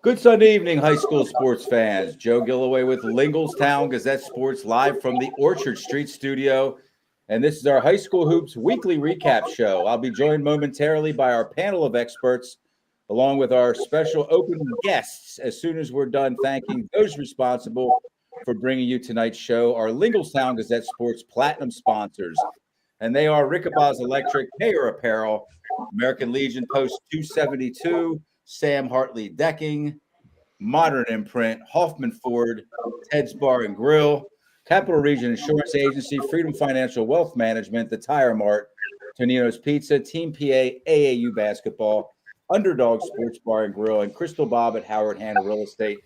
Good Sunday evening, high school sports fans. Joe Gillaway with Lingelstown Gazette Sports live from the Orchard Street studio. And this is our High School Hoops weekly recap show. I'll be joined momentarily by our panel of experts, along with our special opening guests, as soon as we're done thanking those responsible for bringing you tonight's show, our Lingelstown Gazette Sports Platinum sponsors. And they are Rickabaug's Electric, Payer Apparel, American Legion Post 272, Sam Hartley Decking, Modern Imprint, Hoffman Ford, Ted's Bar and Grill, Capital Region Insurance Agency, Freedom Financial Wealth Management, The Tire Mart, Tonino's Pizza, Team PA, AAU Basketball, Underdog Sports Bar and Grill, and Crystal Bob at Howard Hanna Real Estate.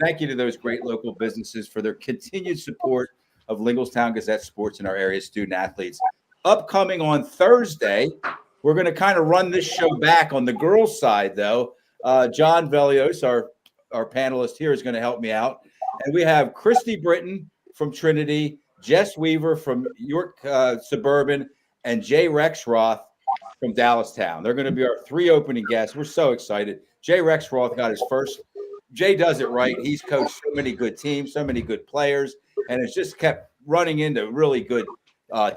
Thank you to those great local businesses for their continued support of Lingelstown Gazette Sports and our area student athletes. Upcoming on Thursday, we're going to kind of run this show back on the girls' side, though. John Velios, our panelist here, is going to help me out. And we have Christy Britton from Trinity, Jess Weaver from York Suburban, and Jay Rexroth from Dallastown. They're going to be our three opening guests. We're so excited. Jay Rexroth got his first. Jay does it right. He's coached so many good teams, so many good players, and it's just kept running into really good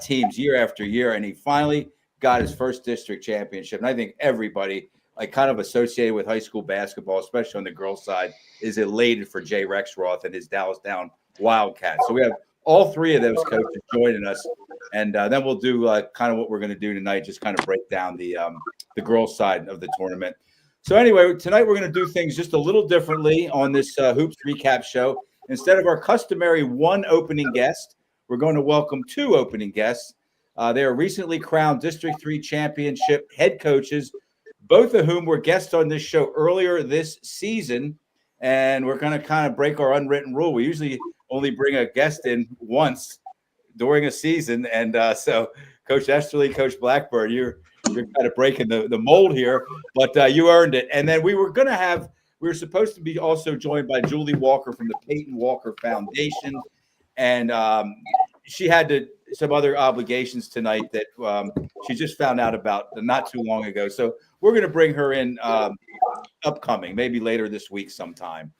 teams year after year. And he finally got his first district championship. And I think everybody kind of associated with high school basketball, especially on the girls' side, is elated for Jay Rexroth and his Dallastown Wildcats. So we have all three of those coaches joining us, and then we'll do kind of what we're going to do tonight, just kind of break down the girls' side of the tournament. So anyway, tonight we're going to do things just a little differently on this Hoops Recap show. Instead of our customary one opening guest, we're going to welcome two opening guests. They are recently crowned District 3 championship head coaches, both of whom were guests on this show earlier this season. And we're going to kind of break our unwritten rule. We usually only bring a guest in once during a season. And so Coach Esterly, Coach Blackburn, you're kind of breaking the mold here, but you earned it. And then we were supposed to be also joined by Julie Walker from the Peyton Walker Foundation. And she had some other obligations tonight that she just found out about not too long ago. So we're going to bring her in upcoming, maybe later this week sometime.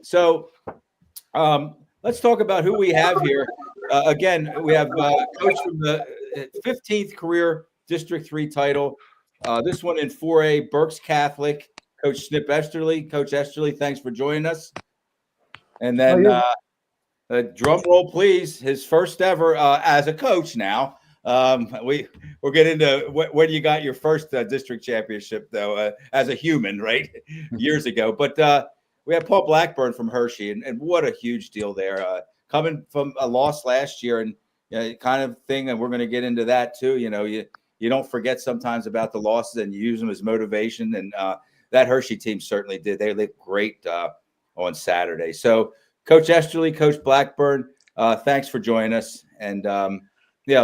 So let's talk about who we have here. Again, we have coach from the 15th career District 3 title. This one in 4A, Berks Catholic, Coach Snip Esterly. Coach Esterly, thanks for joining us. And then drum roll, please. His first ever as a coach now. We'll get into when you got your first district championship, though, as a human, right? Years ago. But we have Paul Blackburn from Hershey, and what a huge deal there. Coming from a loss last year and kind of thing, and we're going to get into that too. You don't forget sometimes about the losses and you use them as motivation. And that Hershey team certainly did. They looked great on Saturday. So Coach Esterly, Coach Blackburn, thanks for joining us. And,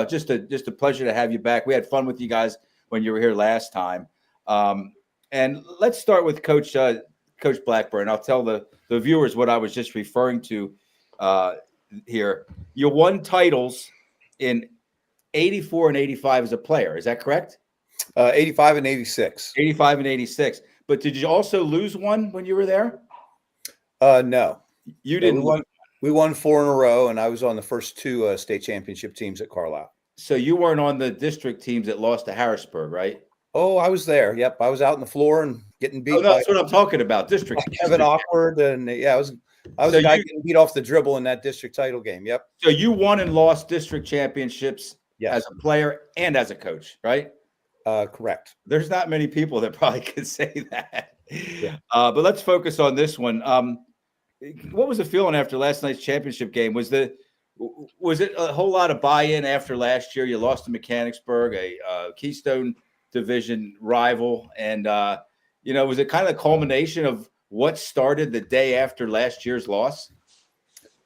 just a pleasure to have you back. We had fun with you guys when you were here last time. And let's start with Coach Blackburn. I'll tell the viewers what I was just referring to here. You won titles in 84 and 85 as a player. Is that correct? 85 and 86. 85 and 86. But did you also lose one when you were there? No. You didn't. We won 4 in a row, and I was on the first two state championship teams at Carlisle. So you weren't on the district teams that lost to Harrisburg, right? Oh, I was there. Yep. I was out on the floor and getting beat. That's what I'm talking about. District. Kevin Awkward. And I was the guy getting beat off the dribble in that district title game. Yep. So you won and lost district championships. Yes. As a player and as a coach, right? Correct. There's not many people that probably could say that. Yeah. But let's focus on this one. What was the feeling after last night's championship game? Was it a whole lot of buy-in after last year? You lost to Mechanicsburg, a Keystone Division rival, and was it kind of the culmination of what started the day after last year's loss?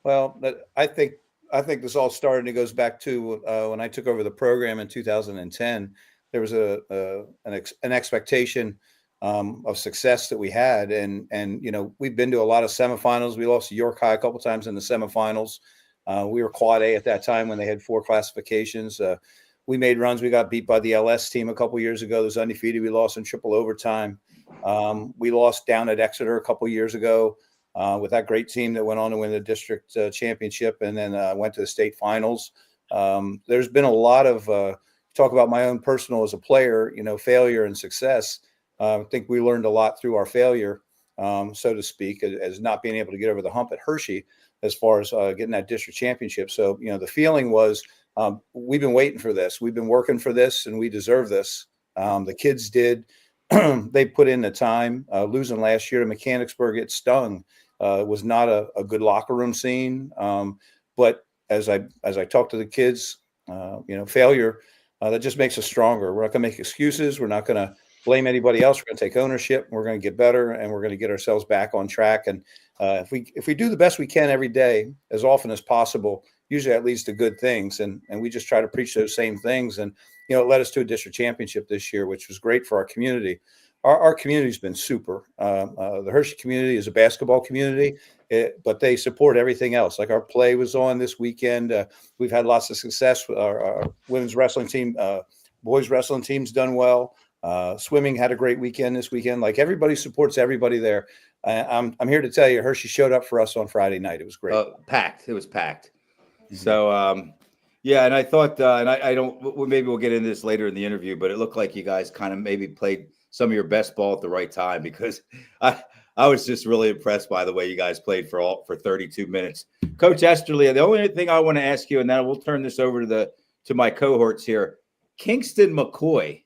Well, I think this all started, and it goes back to when I took over the program in 2010. There was an expectation of success that we had, and we've been to a lot of semifinals. We lost to York High a couple times in the semifinals. We were Quad A at that time when they had 4 classifications. We made runs. We got beat by the LS team a couple years ago. It was undefeated. We lost in triple overtime. We lost down at Exeter a couple years ago with that great team that went on to win the district championship and then went to the state finals. There's been a lot of talk about my own personal as a player, failure and success. I think we learned a lot through our failure, so to speak, as not being able to get over the hump at Hershey as far as getting that district championship. So, the feeling was we've been waiting for this. We've been working for this, and we deserve this. The kids did. They put in the time. Losing last year to Mechanicsburg, it stung. It was not a good locker room scene. But as I talk to the kids, failure, that just makes us stronger. We're not going to make excuses. We're not going to blame anybody else. We're going to take ownership. We're going to get better, and we're going to get ourselves back on track. And if we do the best we can every day, as often as possible, usually that leads to good things. And we just try to preach those same things. And it led us to a district championship this year, which was great for our community. Our community's been super. The Hershey community is a basketball community, but they support everything else. Like our play was on this weekend. We've had lots of success. Our women's wrestling team, boys wrestling team's done well. Swimming had a great weekend this weekend. Like everybody supports everybody there. I'm here to tell you, Hershey showed up for us on Friday night. It was great. Packed. It was packed. Mm-hmm. So, yeah, and I thought, and I don't, maybe we'll get into this later in the interview, but it looked like you guys kind of maybe played some of your best ball at the right time, because I was just really impressed by the way you guys played for 32 minutes. Coach Esterly, the only thing I want to ask you, and then we'll turn this over to my cohorts here. Kingston McCoy,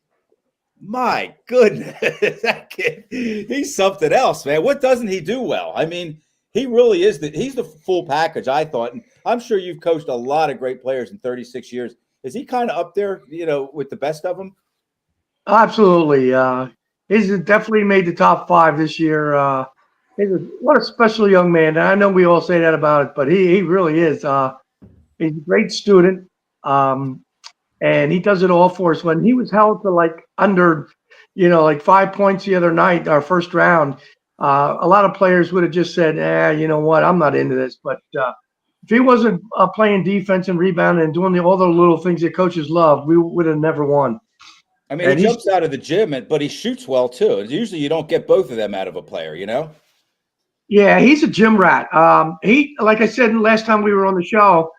my goodness, that kid, he's something else, man. What doesn't he do well? I mean, he really is he's the full package, I thought. And I'm sure you've coached a lot of great players in 36 years. Is he kind of up there, with the best of them? Absolutely. He's definitely made the top 5 this year. What a special young man. And I know we all say that about it, but he really is. He's a great student. And he does it all for us. When he was held to under, 5 points the other night, our first round, a lot of players would have just said, you know what, I'm not into this. But if he wasn't playing defense and rebounding and doing all the little things that coaches love, we would have never won. I mean, he jumps out of the gym, but he shoots well too. Usually you don't get both of them out of a player, Yeah, he's a gym rat. He, like I said last time we were on the show,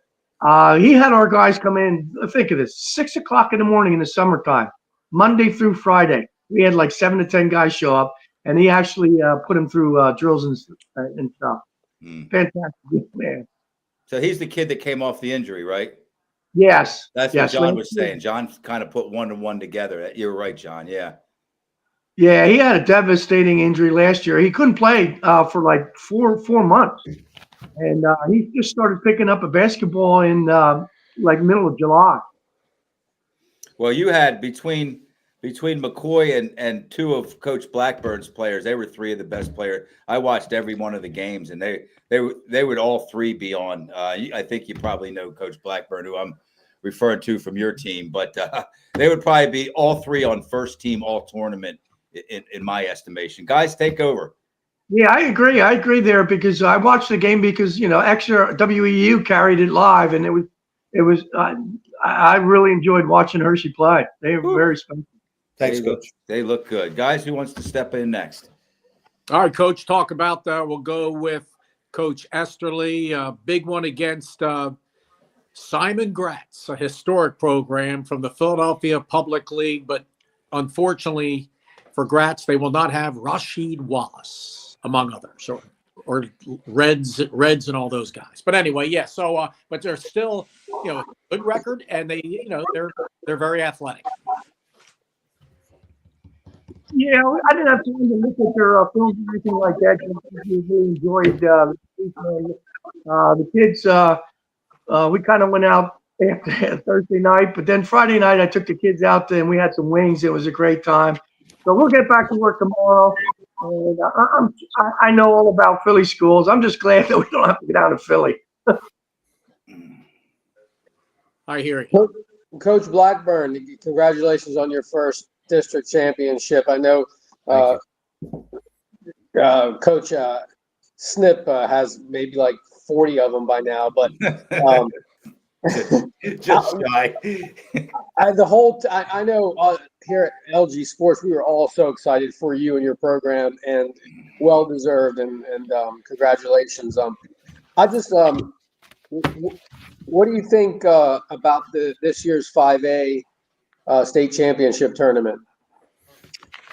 he had our guys come in, think of this, 6 o'clock in the morning in the summertime, Monday through Friday. We had 7 to 10 guys show up, and he actually put them through drills and stuff. Fantastic, man. So he's the kid that came off the injury, right? Yes. That's what John was saying. John kind of put 1 and 1 together. You're right, John. Yeah. Yeah, he had a devastating injury last year. He couldn't play for 4 months. And he just started picking up a basketball in middle of July. Well, you had between McCoy and 2 of Coach Blackburn's players, they were 3 of the best players. I watched every one of the games, and they would all 3 be on. I think you probably know Coach Blackburn, who I'm referring to from your team, but they would probably be all 3 on first team all tournament in my estimation. Guys, take over. Yeah, I agree there, because I watched the game because Exeter WEU carried it live, and it was I really enjoyed watching Hershey play. They were very special. Thanks, Coach. They look good. Guys, who wants to step in next? All right, Coach, talk about that. We'll go with Coach Esterly. Big one against Simon Gratz, a historic program from the Philadelphia Public League. But unfortunately for Gratz, they will not have Rasheed Wallace, among others, or Reds and all those guys. But anyway, yeah. So, but they're still, a good record, and they're very athletic. Yeah, I didn't have time to look at their films or anything like that. I really enjoyed the kids. We kind of went out after Thursday night, but then Friday night I took the kids out and we had some wings. It was a great time. So we'll get back to work tomorrow. And I know all about Philly schools. I'm just glad that we don't have to get out of Philly. I hear you. Coach Blackburn, congratulations on your first district championship. I know Coach Snip has maybe 40 of them by now, but Just shy. I know here at LG Sports, we were all so excited for you and your program, and well deserved, and congratulations. I just what do you think about this year's 5A state championship tournament?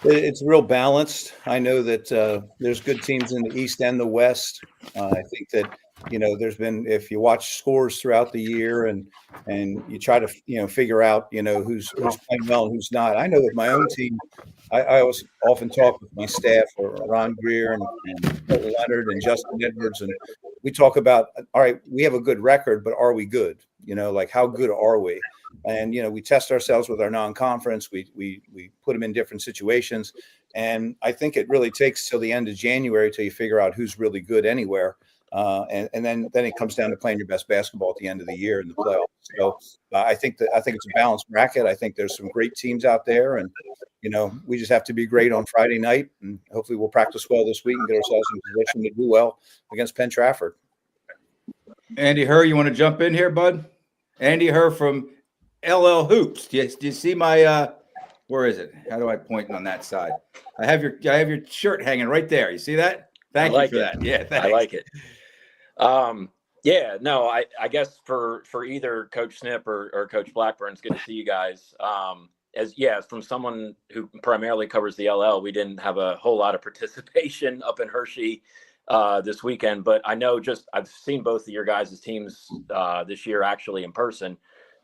It's real balanced. I know that there's good teams in the East and the West. I think that there's been, if you watch scores throughout the year and you try to figure out who's playing well and who's not. I know with my own team, I always often talk with my staff, or Ron Greer and Colton Leonard and Justin Edwards, and we talk about, all right, we have a good record, but are we good? Like how good are we? And we test ourselves with our non-conference. We put them in different situations, and I think it really takes till the end of January till you figure out who's really good anywhere, and then it comes down to playing your best basketball at the end of the year in the playoffs. So I think it's a balanced bracket. I think there's some great teams out there, and we just have to be great on Friday night, and hopefully we'll practice well this week and get ourselves in position to do well against Penn Trafford. Andy Herr, you want to jump in here, bud? Andy Herr from LL Hoops. Do you see my where is it? How do I point on that side? I have your shirt hanging right there. You see that? Thank you for that. Yeah, thanks. I like it. Yeah, no, I guess for either Coach Snip or Coach Blackburn, it's good to see you guys. As from someone who primarily covers the LL, we didn't have a whole lot of participation up in Hershey this weekend, but I know I've seen both of your guys' teams this year actually in person.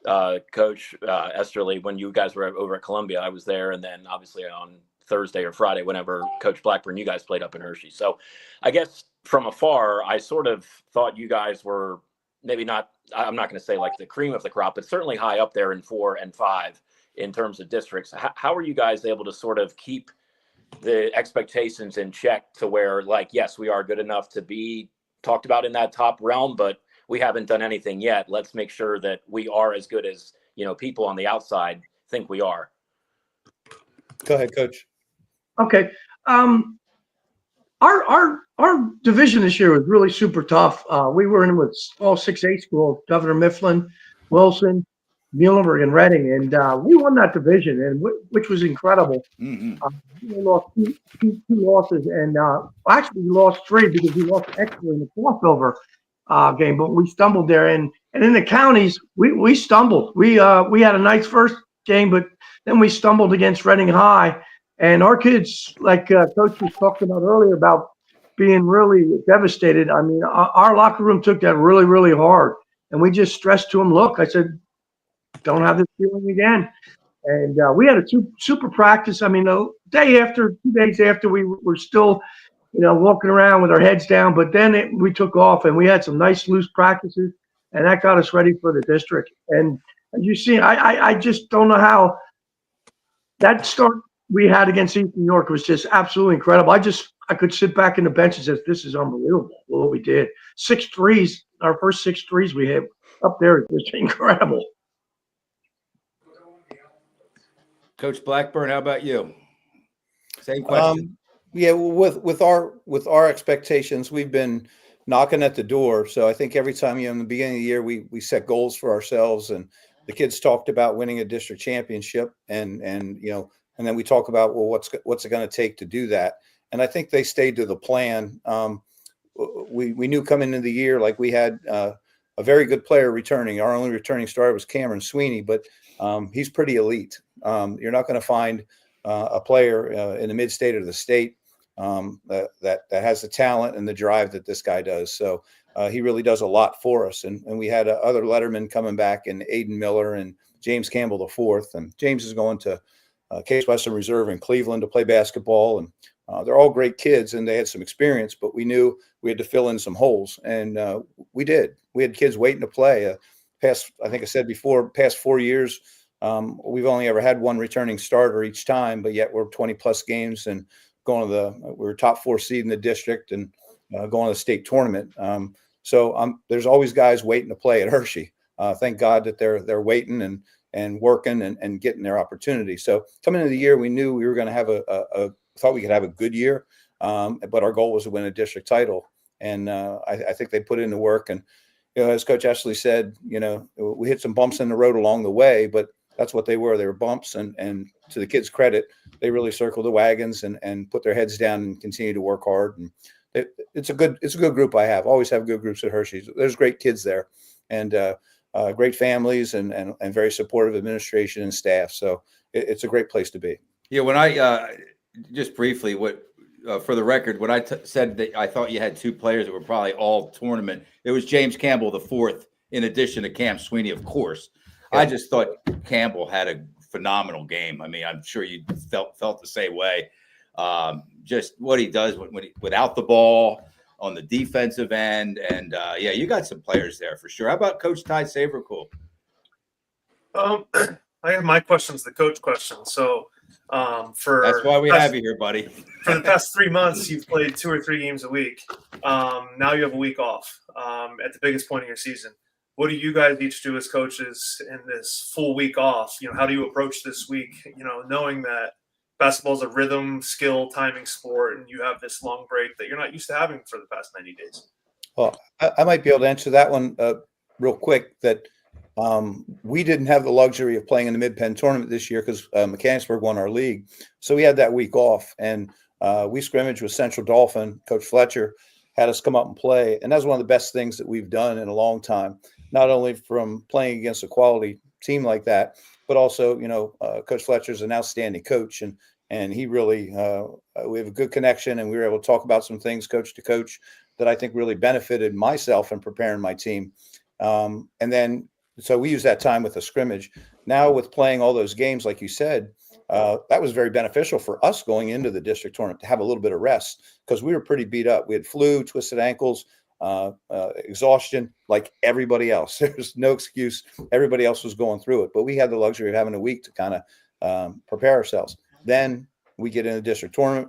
Coach Esterly, when you guys were over at Columbia, I was there, and then obviously on Thursday or Friday, whenever Coach Blackburn, you guys played up in Hershey. So I guess from afar, I sort of thought you guys were maybe not, I'm not going to say like the cream of the crop, but certainly high up there in 4 and 5 in terms of districts. How are you guys able to sort of keep the expectations in check to where, like, yes, we are good enough to be talked about in that top realm, but we haven't done anything yet. Let's make sure that we are as good as, people on the outside think we are. Go ahead, Coach. Okay. Our division this year was really super tough. We were in with all 6A schools: Governor Mifflin, Wilson, Muhlenberg, and Reading, and we won that division, and which was incredible. Mm-hmm. We lost two losses, and actually we lost 3 because we lost extra in the crossover game, but we stumbled there. And in the counties, we stumbled. We had a nice first game, but then we stumbled against Reading High. And our kids, like Coach was talking about earlier, about being really devastated. I mean, our locker room took that really, really hard. And we just stressed to them, look, I said, don't have this feeling again. And we had a super practice. I mean, the day after, 2 days after, we were still, walking around with our heads down. But then we took off, and we had some nice loose practices, and that got us ready for the district. And as you see, I just don't know how that start we had against Eastern New York was just absolutely incredible. I could sit back in the bench and say, this is unbelievable what we did. 6 threes, our first 6 threes we hit up there is just incredible. Coach Blackburn, how about you? Same question. Yeah, with our expectations, we've been knocking at the door. So I think every time in the beginning of the year we set goals for ourselves, and the kids talked about winning a district championship, and then we talk about, well, what's it going to take to do that? And I think they stayed to the plan. We knew coming into the year, like we had a very good player returning. Our only returning starter was Cameron Sweeney, but he's pretty elite. You're not going to find a player in the mid-state of the state that has the talent and the drive that this guy does. So he really does a lot for us. And we had other lettermen coming back, and Aiden Miller and James Campbell IV. And James is going to Case Western Reserve in Cleveland to play basketball. And they're all great kids, and they had some experience, but we knew we had to fill in some holes. And we did. We had kids waiting to play. I think I said before, past 4 years, we've only ever had 1 returning starter each time, but yet we're 20-plus games and we're top 4 seed in the district and going to the state tournament. So there's always guys waiting to play at Hershey. Thank God that they're waiting and working and getting their opportunity. So coming into the year, we knew we were going to have thought we could have a good year, but our goal was to win a district title. And I think they put in the work. And as Coach Ashley said, we hit some bumps in the road along the way, but that's what they were. They were bumps, and to the kids' credit, they really circled the wagons and put their heads down and continue to work hard. And it's a good group. I always have good groups at Hershey's. There's great kids there, and great families, and very supportive administration and staff. So it's a great place to be. Yeah. When I just briefly, for the record, when I said that I thought you had two players that were probably all tournament, it was James Campbell, the fourth, in addition to Cam Sweeney, of course. Yeah. I just thought Campbell had a phenomenal game. I mean, I'm sure you felt the same way. Just what he does without the ball on the defensive end. And yeah, you got some players there for sure. How about Coach Ty Sabercool? I have my questions, the coach question. So that's why we have you here, buddy. For the past 3 months, you've played 2 or 3 games a week. Now you have a week off at the biggest point of your season. What do you guys each do as coaches in this full week off? How do you approach this week, knowing that basketball is a rhythm, skill, timing sport, and you have this long break that you're not used to having for the past 90 days? Well, I might be able to answer that one real quick, that we didn't have the luxury of playing in the Mid-Penn tournament this year because Mechanicsburg won our league. So we had that week off, and we scrimmaged with Central Dauphin. Coach Fletcher had us come up and play, and that's one of the best things that we've done in a long time, not only from playing against a quality team like that, but also, Coach Fletcher's an outstanding coach, and he really, we have a good connection, and we were able to talk about some things coach to coach that I think really benefited myself in preparing my team. And then, so we use that time with a scrimmage. Now with playing all those games, like you said, that was very beneficial for us going into the district tournament to have a little bit of rest, because we were pretty beat up. We had flu, twisted ankles, exhaustion, like everybody else. There's no excuse. Everybody else was going through it, but we had the luxury of having a week to kind of prepare ourselves. Then we get in the district tournament,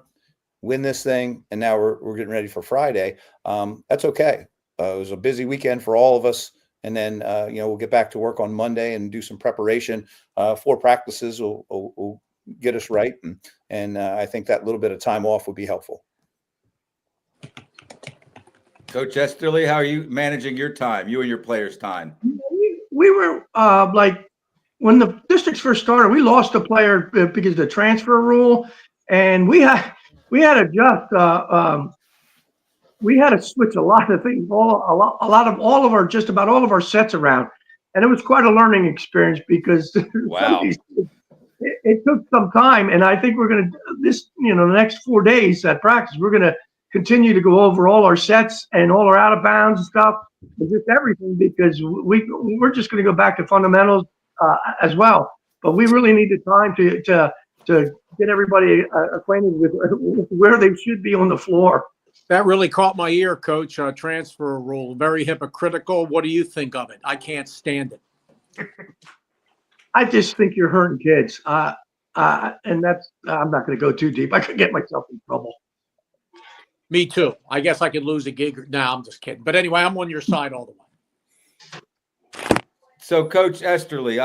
win this thing, and now we're getting ready for Friday. That's okay. It was a busy weekend for all of us. And then, we'll get back to work on Monday and do some preparation. 4 practices will get us right. And I think that little bit of time off would be helpful. Coach Esterly, how are you managing your time, you and your players' time? We were when the districts first started, we lost a player because of the transfer rule, and we had to just we had to switch a lot of things, just about all of our sets around, and it was quite a learning experience because wow. It took some time, and I think we're going to the next 4 days at practice, we're going to continue to go over all our sets and all our out of bounds and stuff, and just everything, because we're just going to go back to fundamentals as well. But we really need the time to get everybody acquainted with where they should be on the floor. That really caught my ear, Coach. Transfer rule, very hypocritical. What do you think of it? I can't stand it. I just think you're hurting kids, and that's I'm not going to go too deep. I could get myself in trouble. Me too. I guess I could lose a gig. No, I'm just kidding. But anyway, I'm on your side all the way. So, Coach Esterly,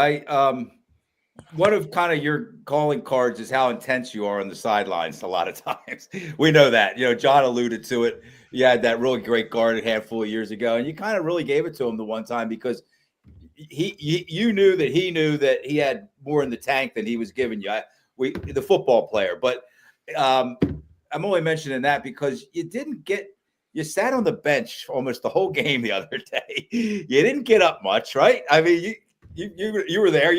one of kind of your calling cards is how intense you are on the sidelines a lot of times. We know that. John alluded to it. You had that really great guard a handful of years ago, and you kind of really gave it to him the one time because you knew that he knew that he had more in the tank than he was giving you. The football player. But I'm only mentioning that because you sat on the bench almost the whole game the other day. You didn't get up much, right? I mean, you were there,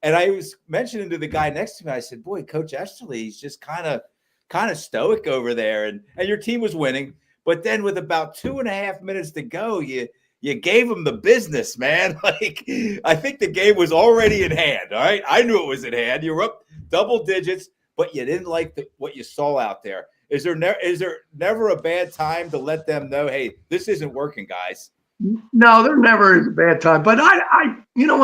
and I was mentioning to the guy next to me, I said, boy, Coach Esterly, he's just kind of stoic over there. And your team was winning. But then with about 2.5 minutes to go, you gave him the business, man. Like, I think the game was already in hand. All right. I knew it was in hand. You were up double digits, but you didn't like what you saw out there. Is there never a bad time to let them know, hey, this isn't working, guys? No, there never is a bad time. But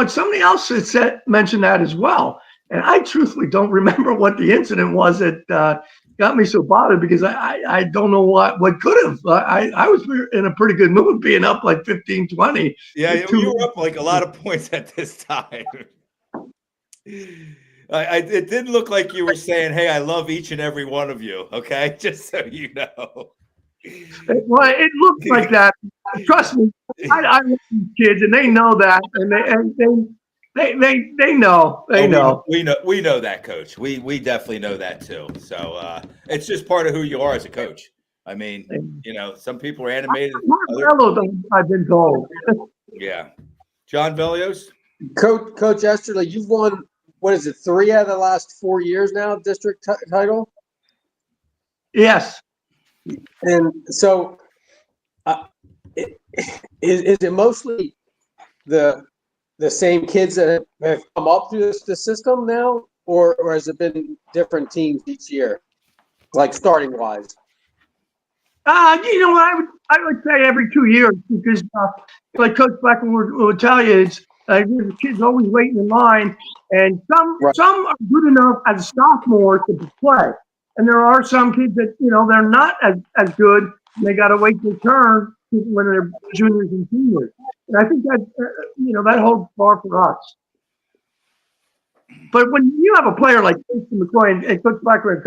somebody else had mentioned that as well. And I truthfully don't remember what the incident was that got me so bothered, because I don't know what could have. I was in a pretty good mood being up like 15-20. Yeah, you were up like a lot of points at this time. It didn't look like you were saying, hey, I love each and every one of you. Okay, just so you know. Well, it looked like that. Trust me, I love these kids, and they know that, and they know. They know. We know that, Coach. We definitely know that too. So it's just part of who you are as a coach. I mean, some people are animated. I've been told. Yeah. John Velios? Coach Esterly, you've won, what is it, 3 out of the last 4 years now, district title? Yes. And so is it mostly the same kids that have come up through the system now, or has it been different teams each year, like starting wise? I would say every 2 years because, like Coach Blackman would tell you, it's the kids always waiting in line, and some are good enough as sophomores to play, and there are some kids that they're not as good. And they got to wait their turn when they're juniors and seniors, and I think that that holds far for us. But when you have a player like Jason McCoy and Coach Blackman,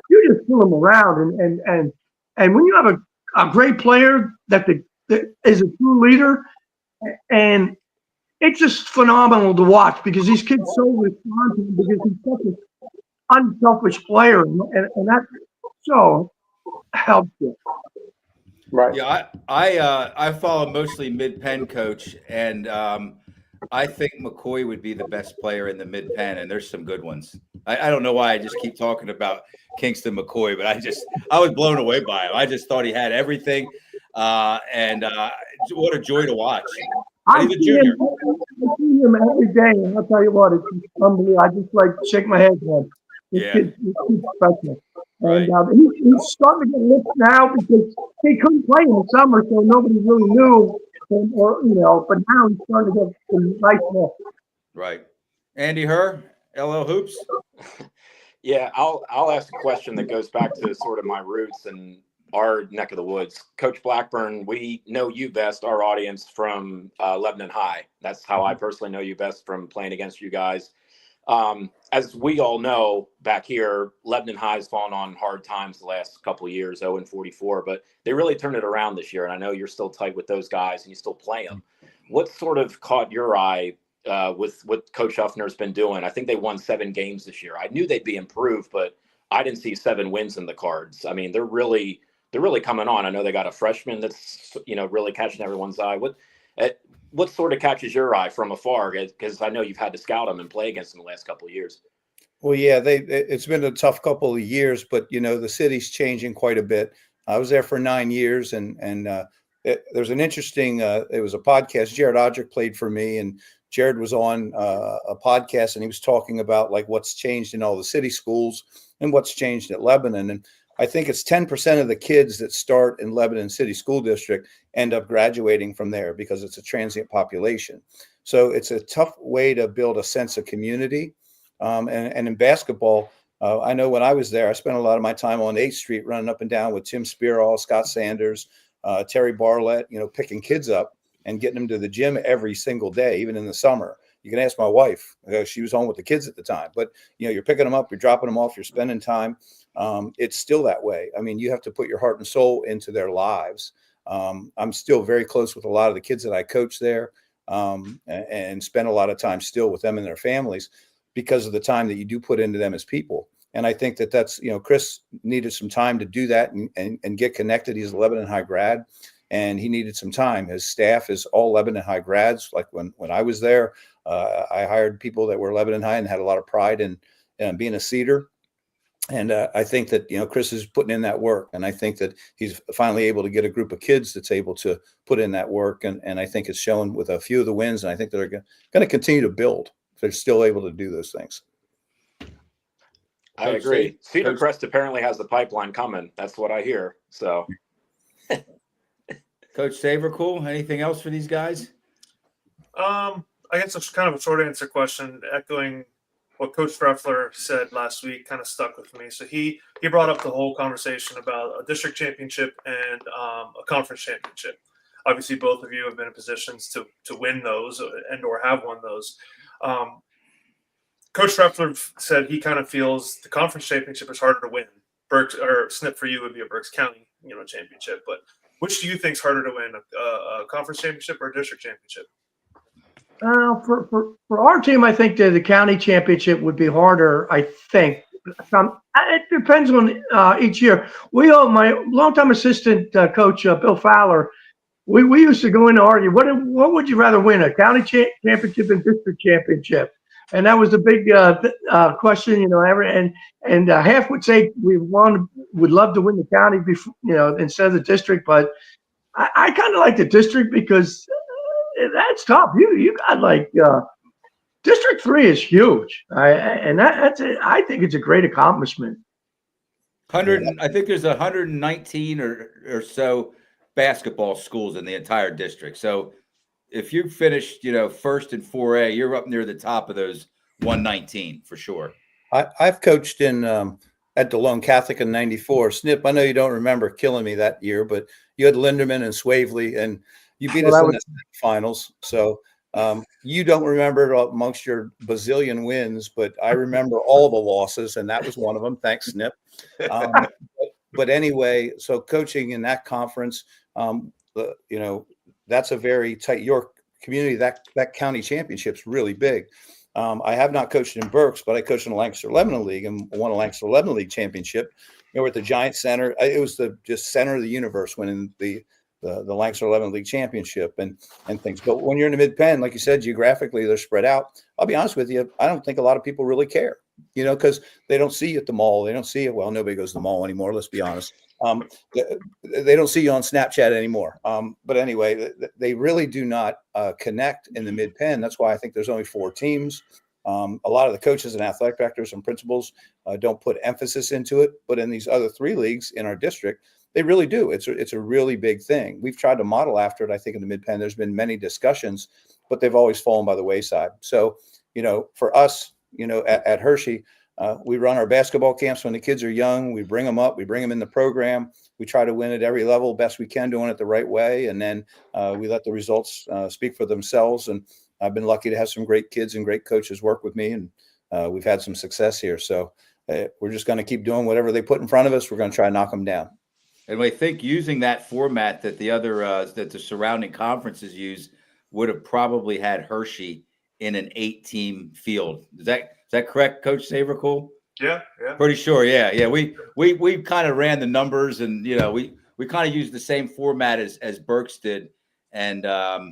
you just pull them around, and when you have a great player that is a true leader, and it's just phenomenal to watch because these kids so respond to him because he's such an unselfish player, and that so helps you. Right. Yeah, I follow mostly mid-pen, Coach, and I think McCoy would be the best player in the mid-pen, and there's some good ones. I don't know why I just keep talking about Kingston McCoy, but I was blown away by him. I just thought he had everything, and what a joy to watch. And he's a junior. I see him every day, and I'll tell you what, it's unbelievable. I just shake my head at him. This kid's special. Right. And he's starting to get licked now because he couldn't play in the summer, so nobody really knew. But now he's starting to get some nice looks. Right. Andy Herr, LL Hoops. Yeah, I'll ask a question that goes back to sort of my roots and our neck of the woods. Coach Blackburn, we know you best, our audience, from Lebanon High. That's how I personally know you best, from playing against you guys. As we all know, back here, Lebanon High's fallen on hard times the last couple of years, 0-44, but they really turned it around this year. And I know you're still tight with those guys and you still play them. What sort of caught your eye with what Coach Huffner's been doing? I think they won 7 games this year. I knew they'd be improved, but I didn't see 7 wins in the cards. I mean, they're really coming on. I know they got a freshman that's, really catching everyone's eye. What sort of catches your eye from afar? Because I know you've had to scout them and play against them the last couple of years. Well, yeah, it's been a tough couple of years, but the city's changing quite a bit. I was there for 9 years, and there's an interesting. It was a podcast. Jared Odrick played for me, and Jared was on a podcast, and he was talking about what's changed in all the city schools and what's changed at Lebanon. And I think it's 10% of the kids that start in Lebanon City School District end up graduating from there because it's a transient population. So it's a tough way to build a sense of community. And in basketball, I know when I was there, I spent a lot of my time on 8th Street running up and down with Tim Spearall, Scott Sanders, Terry Barlett, picking kids up and getting them to the gym every single day, even in the summer. You can ask my wife. She was home with the kids at the time. But, you're picking them up, you're dropping them off, you're spending time. It's still that way. I mean, you have to put your heart and soul into their lives. I'm still very close with a lot of the kids that I coach there, and spend a lot of time still with them and their families because of the time that you do put into them as people. And I think that's, Chris needed some time to do that and get connected. He's a Lebanon High grad, and he needed some time. His staff is all Lebanon High grads. Like when I was there, I hired people that were Lebanon High and had a lot of pride in being a Cedar. And I think that, Chris is putting in that work. And I think that he's finally able to get a group of kids that's able to put in that work. And I think it's shown with a few of the wins. And I think they're going to continue to build. They're still able to do those things. I agree. Cedar Crest apparently has the pipeline coming. That's what I hear. So, Coach Savercool, anything else for these guys? I guess it's kind of a short answer question, echoing what Coach Freffler said last week. Kind of stuck with me. So he brought up the whole conversation about a district championship and a conference championship. Obviously, both of you have been in positions to win those and or have won those. Coach Freffler said he kind of feels the conference championship is harder to win. Berks or SNP for you would be a Berks County, championship, but Which do you think's harder to win, a conference championship or a district championship? For our team, I think the county championship would be harder. I think it depends on each year. My longtime assistant coach Bill Fowler, we used to go in and argue. What would you rather win, a county championship and district championship? And that was the big question, and half would say would love to win the county before, instead of the district. But I kind of like the district because that's tough. You got District 3 is huge, that's it. I think it's a great accomplishment. I think there's 119 or so basketball schools in the entire district. So if you finished, first in 4A, you're up near the top of those 119 for sure. I've coached in at DeLone Catholic in '94. Snip, I know you don't remember killing me that year, but you had Linderman and Swavely, and you beat us in the finals. So you don't remember it amongst your bazillion wins, but I remember all the losses, and that was one of them. Thanks, Snip. But anyway, so coaching in that conference, that's a very tight York community. That county championship's really big. I have not coached in Berks, but I coached in the Lancaster Lebanon League and won a Lancaster Lebanon League championship. We're at the Giant Center. It was the just center of the universe winning the Lancaster Lebanon League championship and things. But when you're in the Mid-Penn, like you said, geographically they're spread out. I'll be honest with you, I don't think a lot of people really care, because they don't see you at the mall. They don't see it. Well, nobody goes to the mall anymore. Let's be honest. They don't see you on Snapchat anymore. But anyway, they really do not connect in the Mid-Penn. That's why I think there's only 4 teams. A lot of the coaches and athletic directors and principals don't put emphasis into it. But in these other 3 leagues in our district, they really do. It's a really big thing. We've tried to model after it. I think in the Mid-Penn, there's been many discussions, but they've always fallen by the wayside. So, for us, at Hershey, we run our basketball camps when the kids are young. We bring them up. We bring them in the program. We try to win at every level best we can, doing it the right way. And then we let the results speak for themselves. And I've been lucky to have some great kids and great coaches work with me. And we've had some success here. So we're just going to keep doing whatever they put in front of us. We're going to try to knock them down. And I think using that format that the surrounding conferences use would have probably had Hershey in an 8-team field. Is that correct, Coach Savercool? Yeah. Pretty sure. Yeah. We kind of ran the numbers, and we kind of used the same format as Berks did, and I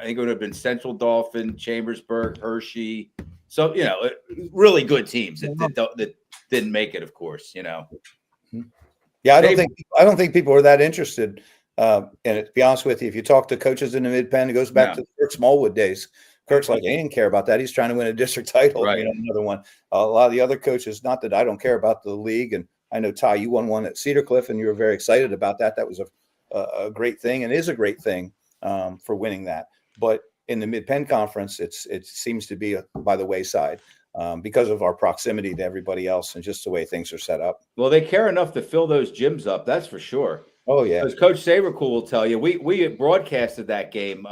think it would have been Central Dauphin, Chambersburg, Hershey. So really good teams that didn't make it, of course. Yeah, I don't think people are that interested. And to be honest with you, if you talk to coaches in the Mid-Penn, it goes back to the Kirk Smallwood days. Kirk's like, he didn't care about that. He's trying to win a district title. Right. Another one. A lot of the other coaches, not that I don't care about the league. And I know, Ty, you won one at Cedar Cliff, and you were very excited about that. That was a great thing, and is a great thing for winning that. But in the Mid-Penn Conference, it seems to be by the wayside. Because of our proximity to everybody else and just the way things are set up. Well, they care enough to fill those gyms up. That's for sure. Oh, yeah. As Coach Savercool will tell you, we broadcasted that game.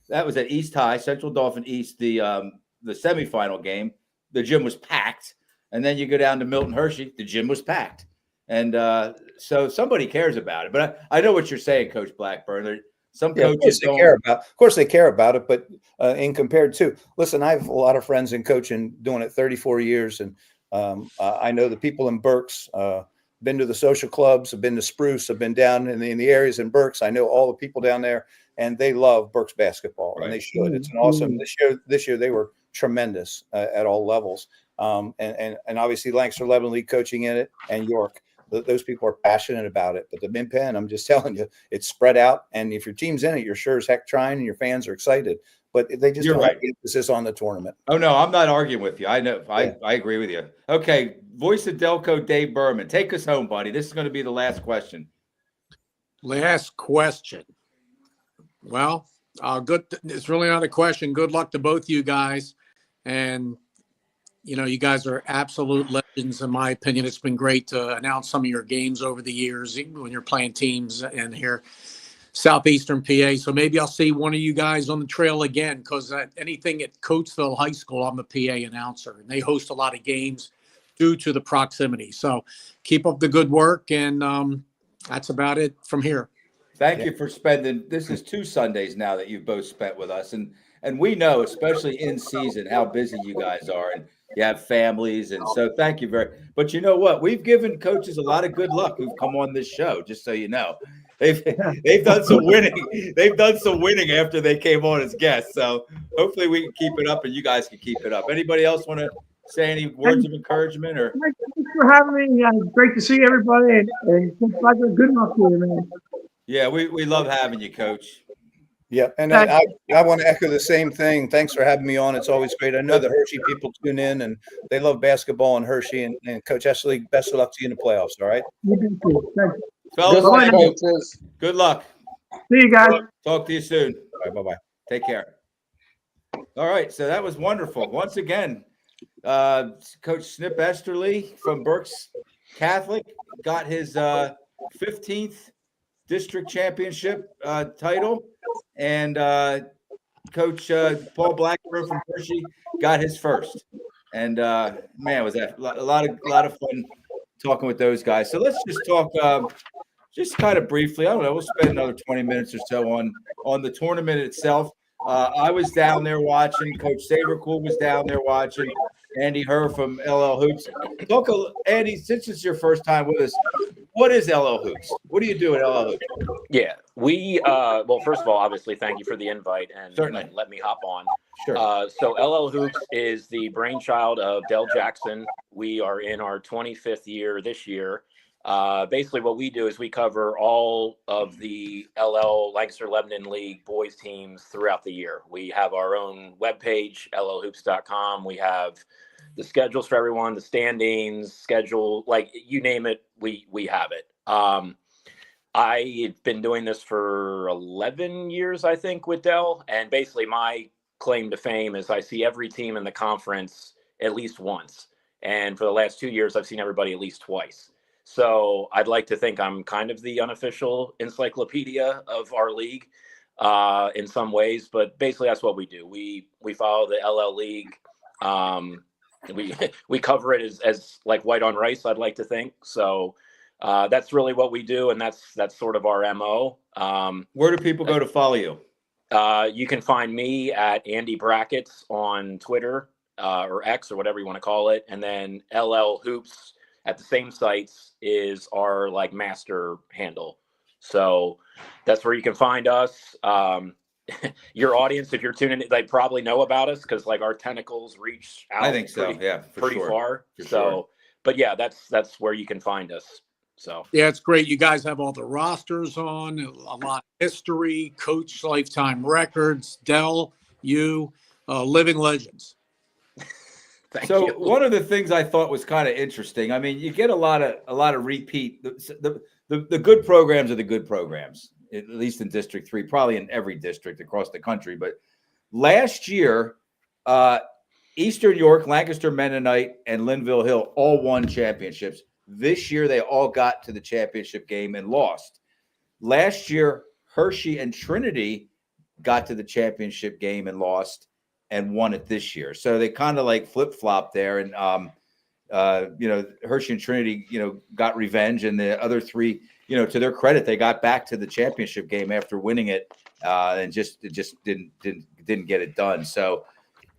That was at East High, Central Dauphin East, the semifinal game. The gym was packed. And then you go down to Milton Hershey, the gym was packed. And so somebody cares about it. But I know what you're saying, Coach Blackburn. Some coaches don't care about. Of course, they care about it, but in compared to, listen, I have a lot of friends in coaching, doing it 34 years, and I know the people in Berks. Been to the social clubs, have been to Spruce, have been down in the areas in Berks. I know all the people down there, and they love Berks basketball, and they should. It's an awesome. This year they were tremendous at all levels, and obviously Lancaster Lebanon League coaching in it, and York. Those people are passionate about it. But the Mid-Penn, I'm just telling you, it's spread out. And if your team's in it, you're sure as heck trying, and your fans are excited. But they just don't have emphasis on the tournament. Oh, no, I'm not arguing with you. I know. I agree with you. Okay, voice of Delco, Dave Berman. Take us home, buddy. This is going to be the last question. Last question. Well, good. It's really not a question. Good luck to both you guys. And you guys are absolute legends, in my opinion. It's been great to announce some of your games over the years when you're playing teams in here, Southeastern PA. So maybe I'll see one of you guys on the trail again, because anything at Coatesville High School, I'm the PA announcer, and they host a lot of games due to the proximity. So keep up the good work, and that's about it from here. Thank you for spending. This is 2 Sundays now that you've both spent with us, and we know, especially in season, how busy you guys are, and you have families, and so thank you very. But you know what? We've given coaches a lot of good luck who've come on this show. Just so you know, they've done some winning. They've done some winning after they came on as guests. So hopefully we can keep it up, and you guys can keep it up. Anybody else want to say any words of encouragement or? Thanks for having me. Great to see everybody, and good luck to you, man. Yeah, we love having you, Coach. Yeah, and I want to echo the same thing. Thanks for having me on. It's always great. I know the Hershey people tune in, and they love basketball and Hershey. And Coach Esterly, best of luck to you in the playoffs, all right? You do too. Thank you. Fellas, Good luck, thank you. coaches. Good luck. See you guys. Talk to you soon. All right, bye-bye. Take care. All right, so that was wonderful. Once again, Coach Snip Esterly from Berks Catholic got his 15th district championship title, and Coach Paul Blackburn from Hershey got his first. And man, was that a lot of fun talking with those guys. So let's just talk just kind of briefly. I don't know. We'll spend another 20 minutes or so on the tournament itself. I was down there watching. Coach Sabercool was down there watching. Andy Herr from LL Hoops. Andy, since it's your first time with us, what is LL Hoops? What do you do at LL Hoops? Yeah, we well, first of all, obviously, thank you for the invite and Certainly. let me hop on. Sure. So LL Hoops is the brainchild of Del Jackson. We are in our 25th year this year. Basically, what we do is we cover all of the LL Lancaster Lebanon League boys teams throughout the year. We have our own webpage, llhoops.com. We have the schedules for everyone, the standings, schedule, like you name it, we have it. I've been doing this for 11 years, I think, with Del. And basically my claim to fame is I see every team in the conference at least once. And for the last 2 years, I've seen everybody at least twice. So I'd like to think I'm kind of the unofficial encyclopedia of our league in some ways, but basically that's what we do. We follow the LL League. We cover it as like white on rice, I'd like to think. So that's really what we do, and that's sort of our MO. Where do people go to follow you? You can find me at Andy Brackets on Twitter or X or whatever you want to call it, and then LL Hoops at the same sites is our like master handle. So that's where you can find us. Your audience, if you're tuning in, they probably know about us because like our tentacles reach out. I think so. Yeah, pretty sure. far. For so, sure. but yeah, that's where you can find us. So Yeah, it's great. You guys have all the rosters on, a lot of history, coach lifetime records, Del, you, living legends. thank So you. one of the things I thought was kind of interesting. I mean, you get a lot of repeat. The good programs are the good programs, at least in District 3, probably in every district across the country. But last year, Eastern York, Lancaster Mennonite, and Linville Hill all won championships. This year, they all got to the championship game and lost. Last year, Hershey and Trinity got to the championship game and lost, and won it this year. So they kind of like flip-flop there. And, Hershey and Trinity, got revenge, and the other three, to their credit, they got back to the championship game after winning it, and just didn't get it done. So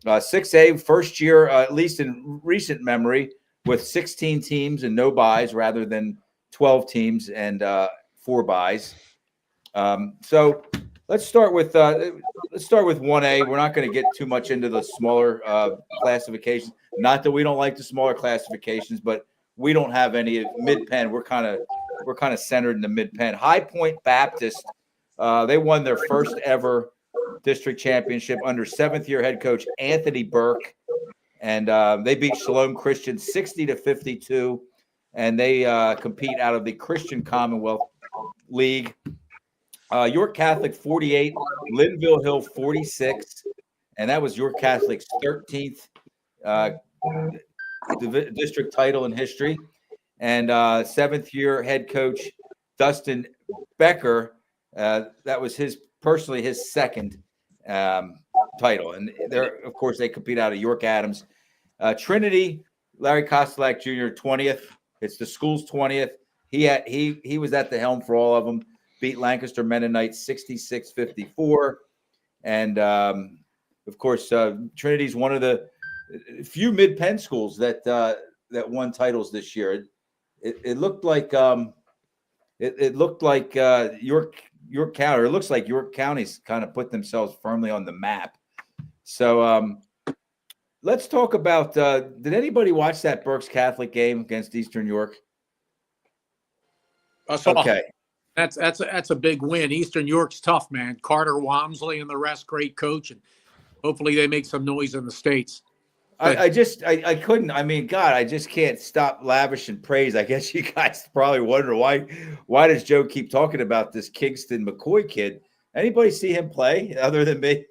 6A, first year, at least in recent memory, with 16 teams and no buys rather than 12 teams and 4 buys. So let's start with 1A. We're not going to get too much into the smaller classifications. Not that we don't like the smaller classifications, but we don't have any mid-pen. We're kind of centered in the mid-pen. High Point Baptist, they won their first ever district championship under 7th-year head coach Anthony Burke, and they beat Shalom Christian 60-52, and they compete out of the Christian Commonwealth League. York Catholic 48, Linville Hill 46, and that was York Catholic's 13th district title in history. And 7th-year head coach Dustin Becker, that was his second title. And there, of course, they compete out of York Adams. Trinity, Larry Kostelak Jr. 20th. It's the school's 20th. He was at the helm for all of them. beat Lancaster Mennonite 66-54. And, of course, Trinity's one of the few mid-Penn schools that won titles this year. It looked like it looked like York County, or it looks like York County's kind of put themselves firmly on the map. So let's talk about, did anybody watch that Berks Catholic game against Eastern York? I saw. Okay. That's a big win. Eastern York's tough, man. Carter Walmsley and the rest, great coach, and hopefully they make some noise in the States. I couldn't. I mean, God, I just can't stop lavishing praise. I guess you guys probably wonder why does Joe keep talking about this Kingston McCoy kid? Anybody see him play other than me?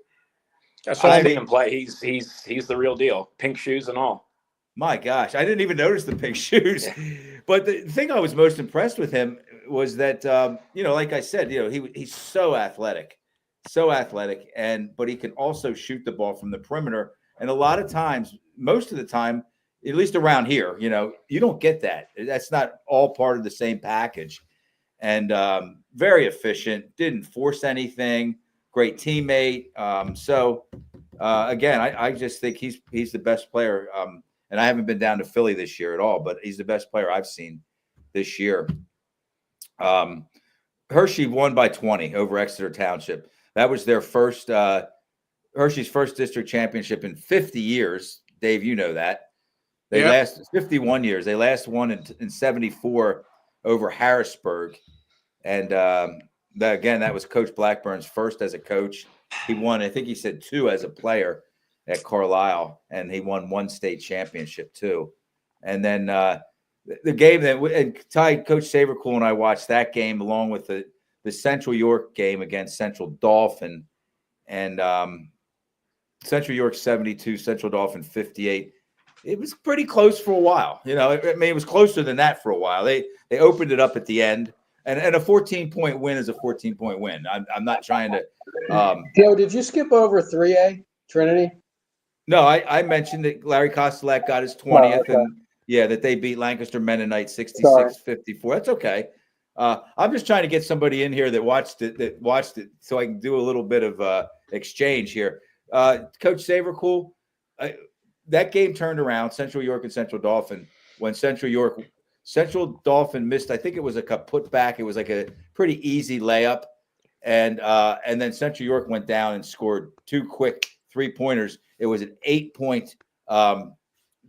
I saw him play. He's the real deal. Pink shoes and all. My gosh, I didn't even notice the pink shoes. But the thing I was most impressed with him was that, like I said, he's so athletic, but he can also shoot the ball from the perimeter. And a lot of times, most of the time, at least around here, you don't get that. That's not all part of the same package. And very efficient, didn't force anything, great teammate. Again, I just think he's the best player. And I haven't been down to Philly this year at all, but he's the best player I've seen this year. Hershey won by 20 over Exeter Township. That was their first Hershey's first district championship in 50 years. Dave, you know that. They last 51 years. They last won in 74 over Harrisburg. And that was Coach Blackburn's first as a coach. He won, I think he said 2 as a player at Carlisle, and he won 1 state championship too. And then the game and Ty, Coach Sabercool and I watched that game along with the Central York game against Central Dauphin. And Central York 72, Central Dauphin 58. It was pretty close for a while. It was closer than that for a while. They opened it up at the end, and a 14-point win is a 14-point win. I'm not trying to. Joe, did you skip over 3A Trinity? No, I mentioned that Larry Kostelak got his 20th, and that they beat Lancaster Mennonite 66-54. That's okay. I'm just trying to get somebody in here that watched it, so I can do a little bit of exchange here. Coach Sabercool, that game turned around, Central York and Central Dauphin, when Central Dauphin missed, I think it was a putback. It was like a pretty easy layup. And then Central York went down and scored 2 quick 3-pointers. It was an 8-point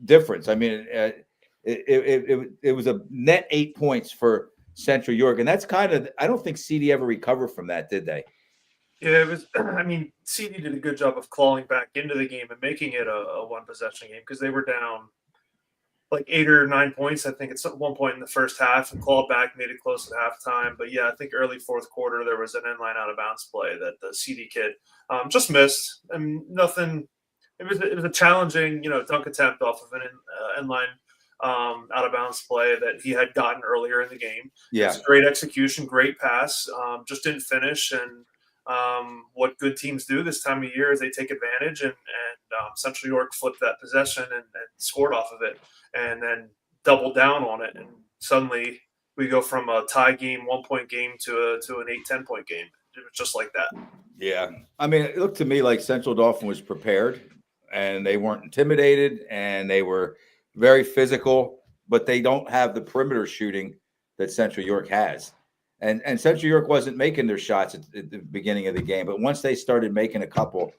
difference. I mean, it was a net 8 points for Central York. And that's I don't think CD ever recovered from that, did they? Yeah, it was. I mean, CD did a good job of clawing back into the game and making it a 1-possession game, because they were down like 8 or 9 points, I think, at one point in the first half, and clawed back, made it close at halftime. But yeah, I think early fourth quarter there was an end-line out of bounds play that the CD kid just missed, and nothing. It was a challenging, dunk attempt off of an end-line out of bounds play that he had gotten earlier in the game. Yeah, it was great execution, great pass, just didn't finish. And what good teams do this time of year is they take advantage, and Central York flipped that possession and scored off of it, and then doubled down on it. And suddenly we go from a tie game, 1-point game to an 8-10 point game. It was just like that. Yeah. I mean, it looked to me like Central Dauphin was prepared, and they weren't intimidated, and they were very physical, but they don't have the perimeter shooting that Central York has. And Central York wasn't making their shots at the beginning of the game, but once they started making a couple,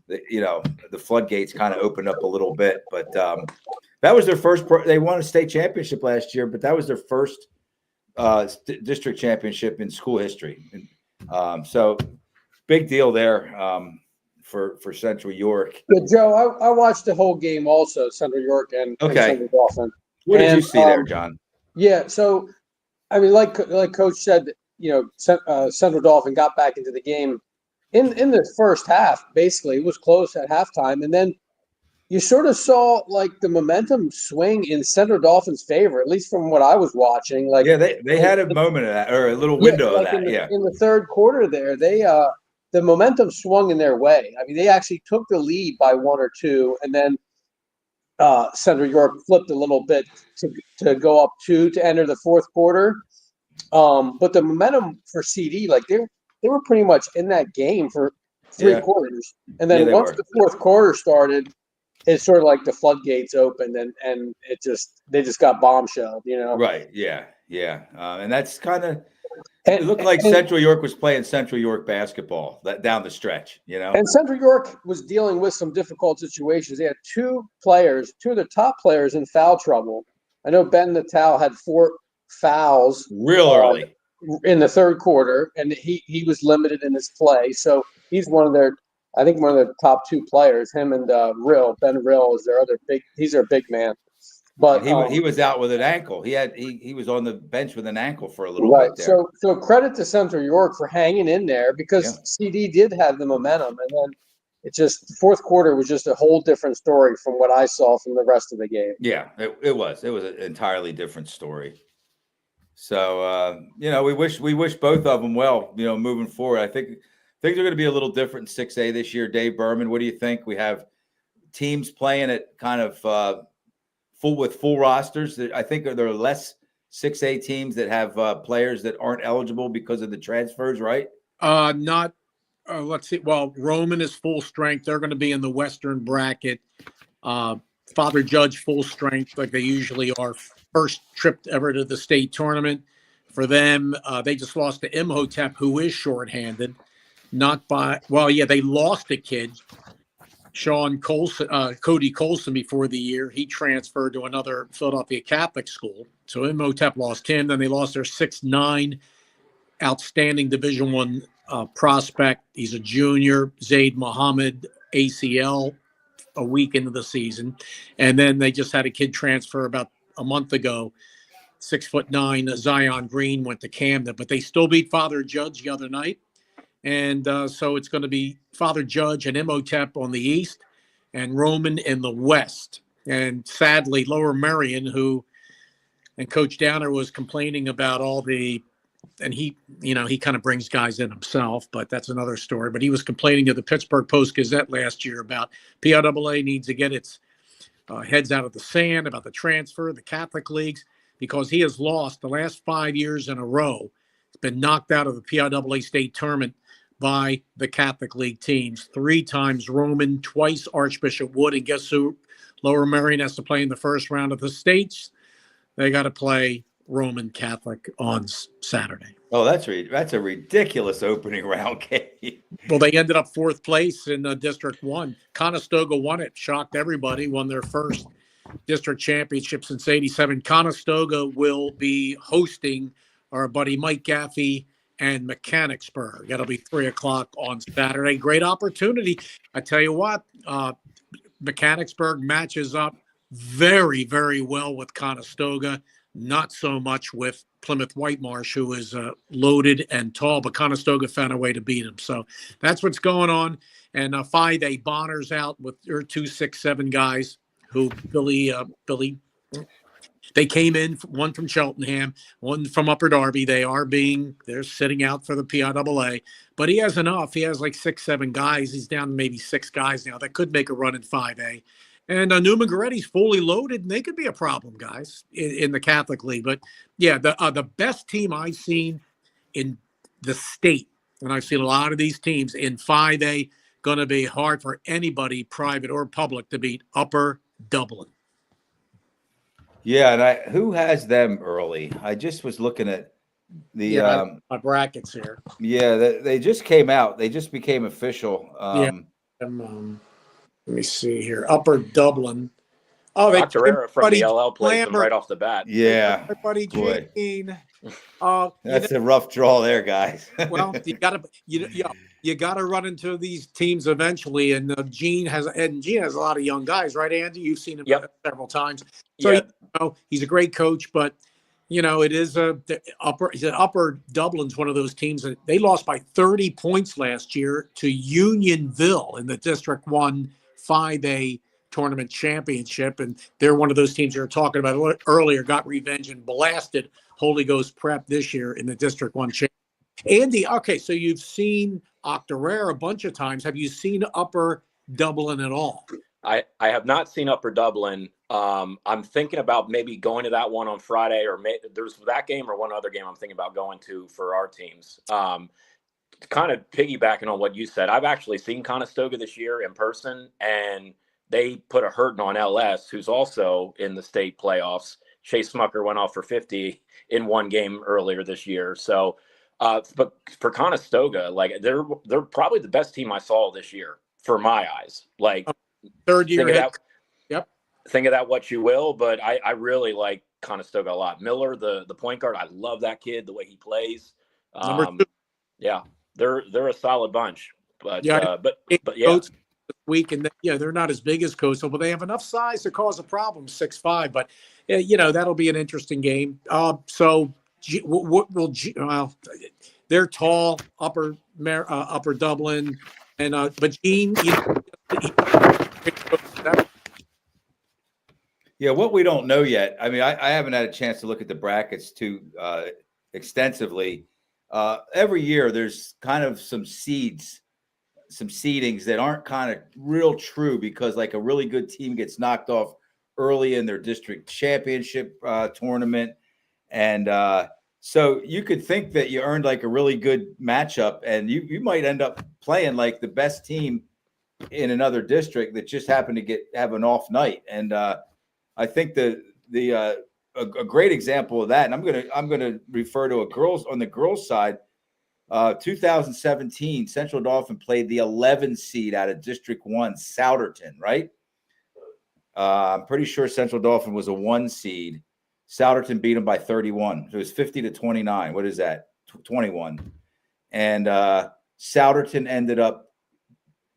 the floodgates kind of opened up a little bit. But that was their first. They won a state championship last year, but that was their first district championship in school history. And, so big deal there for Central York. Yeah, Joe, I watched the whole game also, Central York and Central Dauphin. What did you see there, John? Yeah, so I mean, like Coach said, Central Dauphin got back into the game in the first half. Basically, it was close at halftime, and then you sort of saw like the momentum swing in Central Dauphin's favor, at least from what I was watching. Like, yeah, they had a moment of that, or a little window of that. In the third quarter, there the momentum swung in their way. I mean, they actually took the lead by 1 or 2, and then Central York flipped a little bit to go up 2 to enter the fourth quarter. But the momentum for CD, like they were pretty much in that game for three Yeah. quarters, and Yeah, then they once were. the fourth quarter started, it's sort of like the floodgates opened, and they just got bombshelled, you know. Right. Yeah. Yeah. And that's kind of it And, looked like and, Central York was playing Central York basketball that down the stretch. You know. and Central York was dealing with some difficult situations. They had two of their top players in foul trouble. I know Ben Natal had 4 fouls Real early. in the third quarter, and he was limited in his play. So he's one of their top 2 players. Him and Ben Rill is their other big. He's their big man. But He was out with an ankle. He was on the bench with an ankle for a little right. bit there. So credit to Central York for hanging in there because CD did have the momentum, and then the fourth quarter was just a whole different story from what I saw from the rest of the game. Yeah, it was an entirely different story. So we wish both of them well. Moving forward, I think things are going to be a little different in 6A this year. Dave Berman, what do you think? We have teams playing at kind of full rosters. I think there are less 6A teams that have players that aren't eligible because of the transfers, right? Not. Let's see. Well, Roman is full strength. They're going to be in the Western bracket. Father Judge full strength, like they usually are. First trip ever to the state tournament for them. They just lost to Imhotep, who is shorthanded. They lost a kid, Sean Colson, Cody Colson, before the year. He transferred to another Philadelphia Catholic school. So Imhotep lost him. Then they lost their 6'9" outstanding Division I prospect. He's a junior, Zaid Muhammad, ACL, a week into the season. And then they just had a kid transfer about a month ago, 6'9", Zion Green went to Camden, but they still beat Father Judge the other night. And so it's going to be Father Judge and Imhotep on the east and Roman in the west. And sadly, Lower Merion, and Coach Downer was complaining about and he kind of brings guys in himself, but that's another story. But he was complaining to the Pittsburgh Post-Gazette last year about PIAA needs to get its heads out of the sand about the transfer, the Catholic leagues, because he has lost the last 5 years in a row. It's been knocked out of the PIAA state tournament by the Catholic League teams. 3 times Roman, twice Archbishop Wood, and guess who Lower Merion has to play in the first round of the states? They got to play Roman Catholic on Saturday. Oh, that's a ridiculous opening round game. Well, they ended up 4th place in District 1. Conestoga won it, shocked everybody, won their first district championship since '87. Conestoga will be hosting our buddy Mike Gaffey and Mechanicsburg. That'll be 3:00 on Saturday. Great opportunity. I tell you what, Mechanicsburg matches up very, very well with Conestoga. Not so much with Plymouth Whitemarsh, who is loaded and tall, but Conestoga found a way to beat him. So that's what's going on. And 5A Bonner's out with their 2 6'7" guys who Billy, they came in, one from Cheltenham, one from Upper Darby. They're sitting out for the PIAA, but he has enough. He has like 6-7 guys. He's down to maybe 6 guys now that could make a run in 5A. And Newman Goretti's fully loaded, and they could be a problem, guys, in the Catholic League. But, yeah, the best team I've seen in the state, and I've seen a lot of these teams in 5A, going to be hard for anybody, private or public, to beat Upper Dublin. Yeah, and who has them early? I just was looking at the my brackets here. Yeah, they just came out. They just became official. Let me see here. Upper Dublin. Oh, Dr. Herrera from the LL plays them right off the bat. Yeah, my buddy boy. Gene. That's a rough draw there, guys. Well, you gotta run into these teams eventually, and Gene has a lot of young guys, right, Andy? You've seen him several times. So he's a great coach, but it is Upper Dublin's one of those teams that they lost by 30 points last year to Unionville in the District 1 5A tournament championship, and they're one of those teams you were talking about earlier, got revenge and blasted Holy Ghost Prep this year in the District 1 championship. Andy, okay, so you've seen Octorara a bunch of times. Have you seen Upper Dublin at all? I have not seen Upper Dublin. I'm thinking about maybe going to that one on Friday, or there's that game or one other game I'm thinking about going to for our teams. Kind of piggybacking on what you said, I've actually seen Conestoga this year in person, and they put a hurting on LS, who's also in the state playoffs. Chase Smucker went off for 50 in one game earlier this year. So, but for Conestoga, like they're probably the best team I saw this year for my eyes. Like Third year think of head. that, Yep. think of that what you will, but I really like Conestoga a lot. Miller, the point guard, I love that kid, the way he plays. Number two. Yeah, they're a solid bunch. But Yeah, but yeah. Coastal this week, and they're not as big as Coastal, but they have enough size to cause a problem. 6'5", but that'll be an interesting game. So what will they're tall, Upper Dublin, and but Gene, Yeah, what we don't know yet. I mean, I haven't had a chance to look at the brackets too extensively. Every year, there's kind of some seedings that aren't kind of real true, because like a really good team gets knocked off early in their district championship tournament. And so you could think that you earned like a really good matchup, and you might end up playing like the best team in another district that just happened to have an off night. And I think a great example of that, and I'm gonna refer to on the girls side. 2017, Central Dauphin played the 11 seed out of District 1, Souderton, right? I'm pretty sure Central Dauphin was a 1 seed. Souderton beat them by 31. So it was 50-29. What is that? 21. And Souderton ended up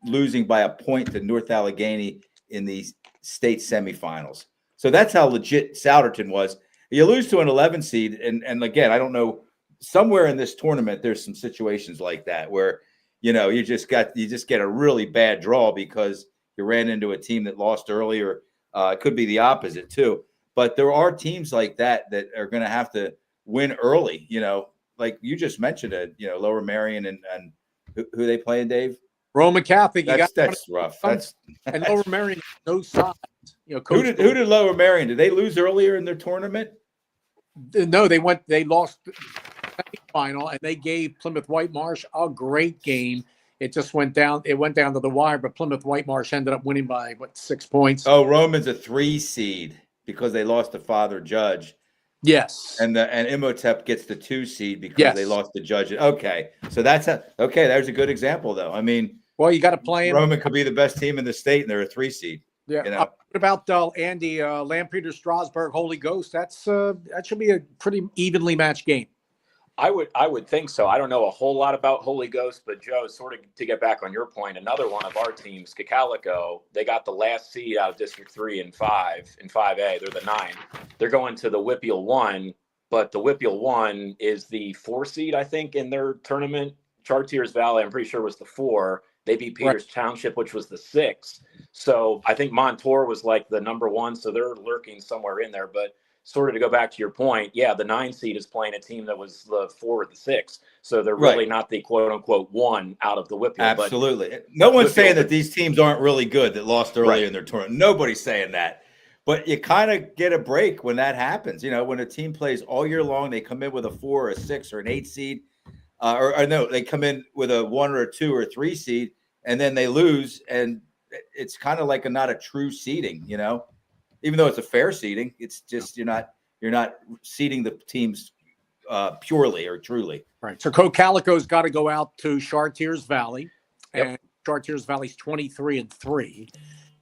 losing by a point to North Allegheny in the state semifinals. So that's how legit Souderton was. You lose to an 11 seed, and again, I don't know, somewhere in this tournament there's some situations like that where you just get a really bad draw because you ran into a team that lost earlier. It could be the opposite too, but there are teams like that are going to have to win early. Like you just mentioned it. Lower Marion and who they playing, Dave? Roman Catholic. That's rough. And Lower Marion, no size. Who did Lower Marion? Did they lose earlier in their tournament? No, they lost the final, and they gave Plymouth White Marsh a great game. It just went down. It went down to the wire, but Plymouth White Marsh ended up winning by 6 points. Oh, Roman's a 3 seed because they lost to Father Judge. Yes, and Imhotep gets the 2 seed because they lost the Judge. Okay, so there's a good example though. I mean, well, you got to play. Roman could be the best team in the state, and they're a 3 seed. Yeah. What about Andy Lampeter Strasburg Holy Ghost? That should be a pretty evenly matched game. I would think so. I don't know a whole lot about Holy Ghost, but Joe, sort of to get back on your point, another one of our teams, Cocalico, they got the last seed out of District 3 and 5 in 5A. They're the 9. They're going to the Whippeal 1, but the Whippeal 1 is the 4 seed, I think, in their tournament. Chartiers Valley, I'm pretty sure, was the 4. They beat Peters Township, which was the 6. So I think Montour was like the number 1, so they're lurking somewhere in there. But sort of to go back to your point, yeah, the 9 seed is playing a team that was the 4 or the 6. So they're really not the quote-unquote 1 out of the Whippeal. Absolutely. No one's saying that these teams aren't really good that lost earlier in their tournament. Nobody's saying that. But you kind of get a break when that happens. When a team plays all year long, they come in with a 4 or a 6 or an 8 seed. Or no, they come in with a 1 or a 2 or a 3 seed, and then they lose, and it's kind of like not a true seeding, even though it's a fair seeding. It's just you're not seeding the teams purely or truly. Right. So Cocalico's got to go out to Chartiers Valley, and Chartiers Valley's 23-3,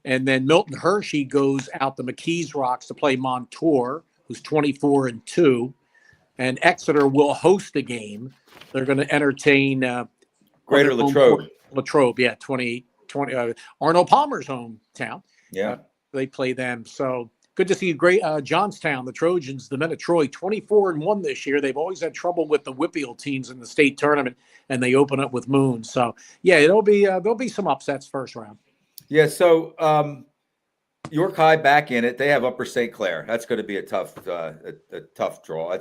and then Milton Hershey goes out to McKees Rocks to play Montour, who's 24-2, and Exeter will host a game. They're going to entertain Greater Latrobe. Latrobe, 20 Arnold Palmer's hometown. Yeah. They play them. So good to see great Johnstown, the Trojans, the men of Troy, 24-1 this year. They've always had trouble with the Whippeal teams in the state tournament, and they open up with Moon. So there'll be some upsets first round. Yeah. So York High back in it. They have Upper St. Clair. That's going to be a tough draw.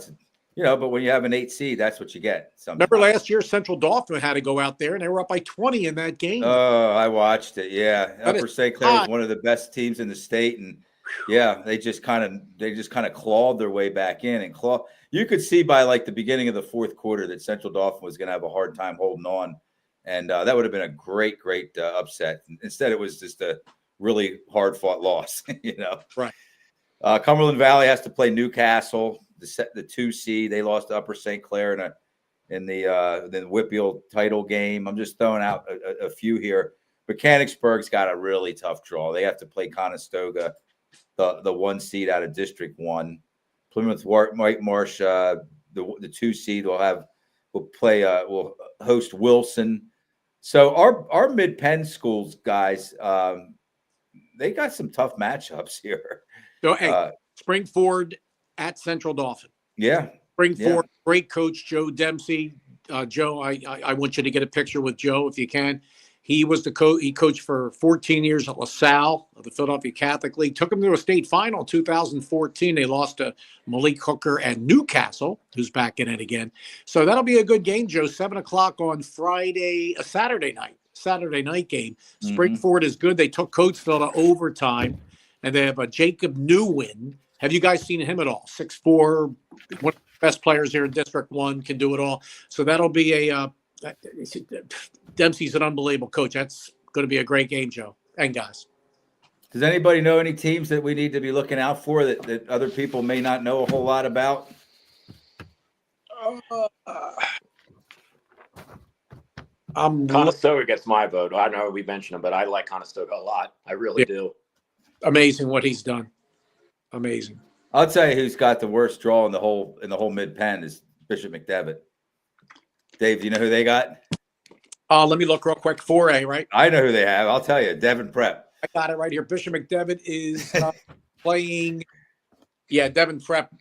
but when you have an 8 seed, that's what you get. Sometimes. Remember last year, Central Dauphin had to go out there and they were up by 20 in that game. Oh, I watched it. Yeah, That Upper is St. Clair was hot. one of the best teams in the state, and yeah, they just kind of clawed their way back in and claw. You could see by like the beginning of the fourth quarter that Central Dauphin was going to have a hard time holding on, and that would have been a great upset. Instead, it was just a really hard fought loss. Right. Cumberland Valley has to play Newcastle, the 2 seed. They lost to Upper St. Clair in the Whitfield title game. I'm just throwing out a few here. Mechanicsburg's got a really tough draw. They have to play Conestoga, the 1 seed out of District 1. Plymouth White Marsh, the 2 seed will host Wilson. So our Mid-Penn schools guys, they got some tough matchups here. So, hey, Springford at Central Dauphin. Yeah. Springford, great coach, Joe Dempsey. Joe, I want you to get a picture with Joe if you can. He was the coach. He coached for 14 years at LaSalle of the Philadelphia Catholic League. Took them to a state final in 2014. They lost to Malik Hooker and Newcastle, who's back in it again. So that'll be a good game, Joe. 7:00 on Friday, a Saturday night game. Springford is good. They took Coatesville to overtime, and they have a Jacob Newwin. Have you guys seen him at all? 6'4", one of the best players here in District 1, can do it all. So that'll be Dempsey's an unbelievable coach. That's going to be a great game, Joe and guys. Does anybody know any teams that we need to be looking out for that other people may not know a whole lot about? Conestoga gets my vote. I know we mentioned him, but I like Conestoga a lot. I really do. Amazing what he's done. Amazing. I'll tell you who's got the worst draw in the whole Mid-Penn is Bishop McDevitt. Dave, do you know who they got? Let me look real quick. 4A, right? I know who they have. I'll tell you. Devon Prep. I got it right here. Bishop McDevitt is playing. Yeah, Devon Prep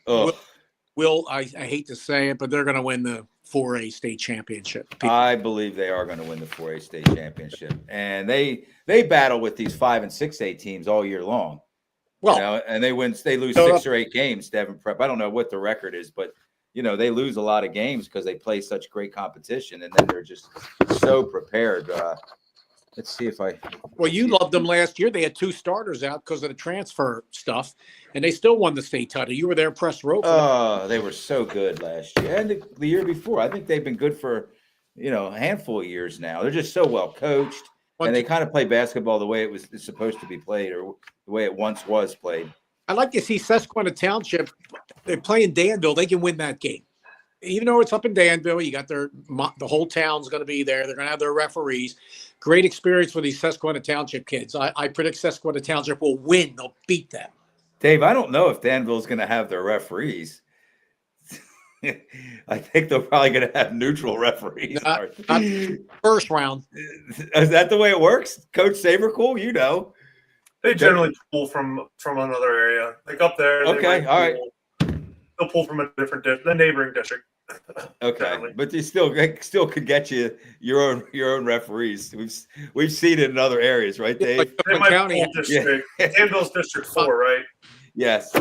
will I hate to say it, but they're going to win the 4A state championship. I believe they are going to win the 4A state championship. And they battle with these 5 and 6A teams all year long. Well, and they lose 6 or 8 games, Devon Prep. I don't know what the record is, but they lose a lot of games because they play such great competition, and then they're just so prepared. Let's see if I. Well, you loved them last year. They had 2 starters out because of the transfer stuff, and they still won the state title. You were there, press row. Oh, they were so good last year and the year before. I think they've been good for a handful of years now. They're just so well coached, and they kind of play basketball the way it's supposed to be played, or the way it once was played. I'd like to see Susquehanna Township. They're playing Danville. They can win that game. Even though it's up in Danville, you got the whole town's going to be there. They're going to have their referees. Great experience for these Susquehanna Township kids. I predict Susquehanna Township will win. They'll beat them. Dave, I don't know if Danville's going to have their referees. I think they're probably going to have neutral referees. Not first round. Is that the way it works? Coach Sabercool, They generally pull from another area, like up there. Okay, all right. They'll pull from a different the neighboring district. Okay, but they still could get you your own referees. We've seen it in other areas, right, Dave? They might pull district. Danville's District 4, right? Yes.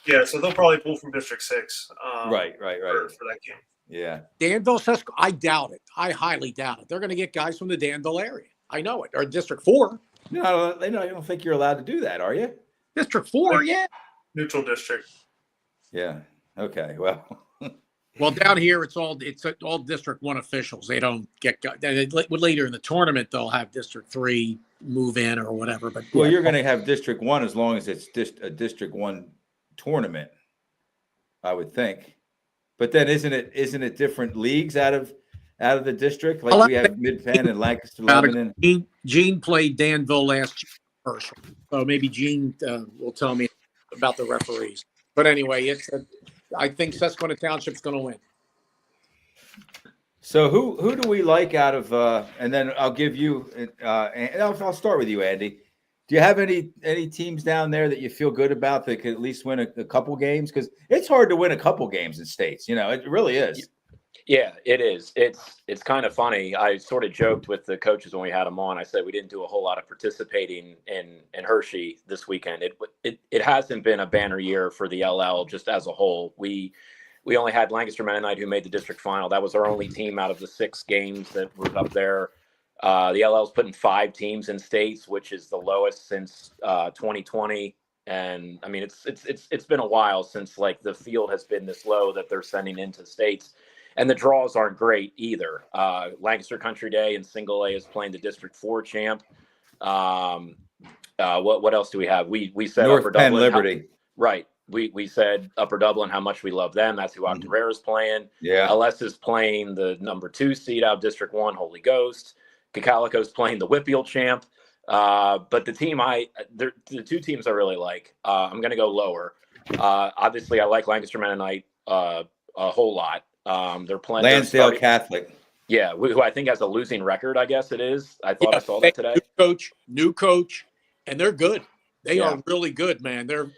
Yeah, so they'll probably pull from District 6. Right. For that game. Yeah. Danville, Susquehanna, I doubt it. I highly doubt it. They're going to get guys from the Danville area. I know it. Or District 4. No, I don't think you're allowed to do that, are you? District 4, yeah. Neutral district. Yeah. Okay. Well. Well, down here it's all District 1 officials. They don't get later in the tournament. They'll have District 3 move in or whatever. But well, you're going to have District 1 as long as it's just a District 1 tournament, I would think. But then isn't it different leagues out of the district? Like we have Mid-Penn and Lancaster, Lebanon. Gene played Danville last year first, so maybe Gene will tell me about the referees. But anyway, I think Susquehanna Township's going to win. So who do we like out of? And then I'll give you. And I'll start with you, Andy. Do you have any teams down there that you feel good about that could at least win a couple games? Because it's hard to win a couple games in states. It really is. Yeah, it is. It's kind of funny. I sort of joked with the coaches when we had them on. I said we didn't do a whole lot of participating in Hershey this weekend. It hasn't been a banner year for the LL just as a whole. We we only had Lancaster Mennonite who made the district final. That was our only team out of the 6 games that were up there. The LL's putting 5 teams in states, which is the lowest since 2020. And I mean, it's been a while since like the field has been this low that they're sending into states, and the draws aren't great either. Lancaster Country Day in Single A is playing the District 4 champ. What else do we have? We said North Upper Penn Dublin, Liberty. right. We said Upper Dublin, how much we love them. That's who Octavera's playing. Yeah. LS is playing the number 2 seed out of District 1, Holy Ghost. Cacalico's playing the Whitfield champ. But the team the 2 teams I really like, I'm going to go lower. Obviously, I like Lancaster Mennonite a whole lot. They're playing Lansdale Catholic. Yeah, who I think has a losing record, I guess it is. I thought I saw that today. New coach, and they're good. They Yeah. are really good, man. They're,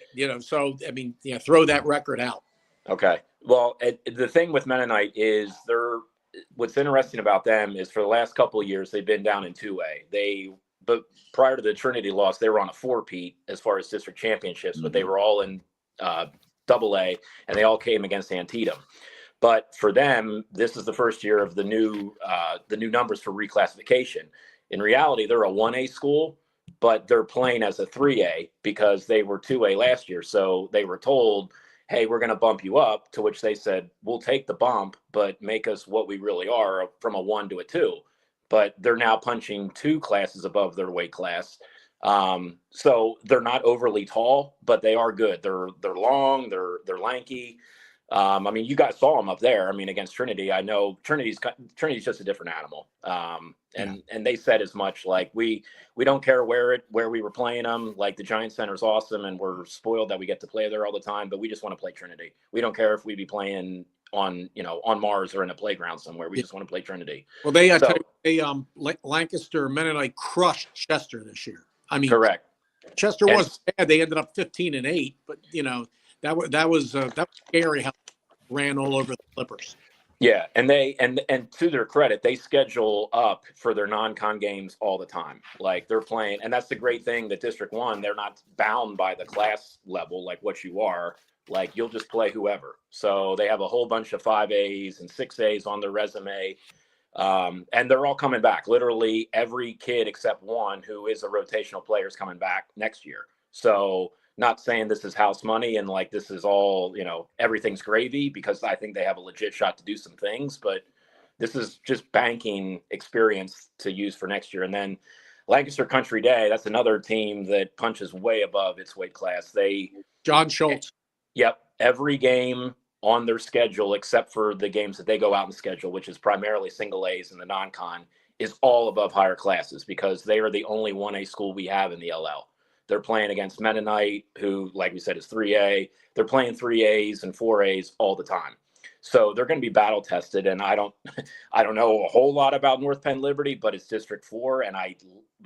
so, I mean, throw that record out. Okay. Well, the thing with Mennonite is what's interesting about them is for the last couple of years, they've been down in 2A. But prior to the Trinity loss, they were on a 4-peat as far as district championships, but they were all in AA, and they all came against Antietam. But for them, this is the first year of the new numbers for reclassification. In reality, they're a 1A school, but they're playing as a 3A because they were 2A last year. So they were told, hey, we're going to bump you up, to which they said, we'll take the bump, but make us what we really are from a 1 to a 2. But they're now punching 2 classes above their weight class. So they're not overly tall, but they are good. They're long, they're lanky. I mean, you guys saw them up there. I mean, against Trinity, I know Trinity's just a different animal. And they said as much, like we don't care where we were playing them. Like the Giant Center's awesome, and we're spoiled that we get to play there all the time. But we just want to play Trinity. We don't care if we be playing on Mars or in a playground somewhere. We just want to play Trinity. Well, Lancaster Mennonite crushed Chester this year. I mean, Correct. Chester wasn't bad. They ended up 15-8, but that was scary how they ran all over the Clippers. Yeah, and and to their credit, they schedule up for their non-con games all the time. Like they're playing, and that's the great thing that District 1, they're not bound by the class level like what you are. Like you'll just play whoever. So they have a whole bunch of 5As and 6As on their resume. And they're all coming back. Literally every kid except one who is a rotational player is coming back next year. So not saying this is house money and like this is all, everything's gravy, because I think they have a legit shot to do some things, but this is just banking experience to use for next year. And then Lancaster Country Day, that's another team that punches way above its weight class. John Schultz. Yep. Every game on their schedule, except for the games that they go out and schedule, which is primarily single A's and the non-con, is all above higher classes because they are the only 1A school we have in the LL. They're playing against Mennonite, who, like we said, is 3A. They're playing 3As and 4As all the time. So they're going to be battle tested. And I don't know a whole lot about North Penn Liberty, but it's District 4. And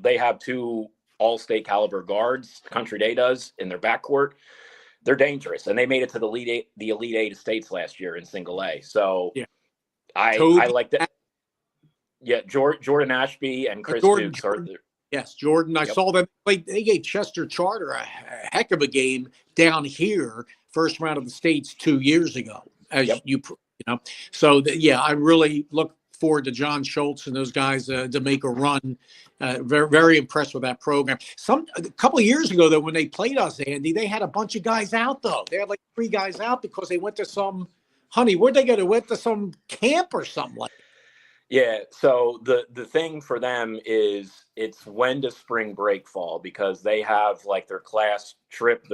they have 2 all-state caliber guards, Country Day does, in their backcourt. They're dangerous. And they made it to the Elite 8 states last year in single A. So yeah. I like that. Yeah, Jordan Ashby and Chris Dukes are there. Yes, Jordan. I saw them play. They gave Chester Charter a heck of a game down here, first round of the states 2 years ago. So I really look forward to John Schultz and those guys to make a run. Very, very impressed with that program. A couple of years ago, though, when they played us, Andy, they had a bunch of guys out. Though they had like 3 guys out because they went to some. Honey, where'd they go? They went to some camp or something like that. Yeah, so the thing for them is it's when does spring break fall, because they have like their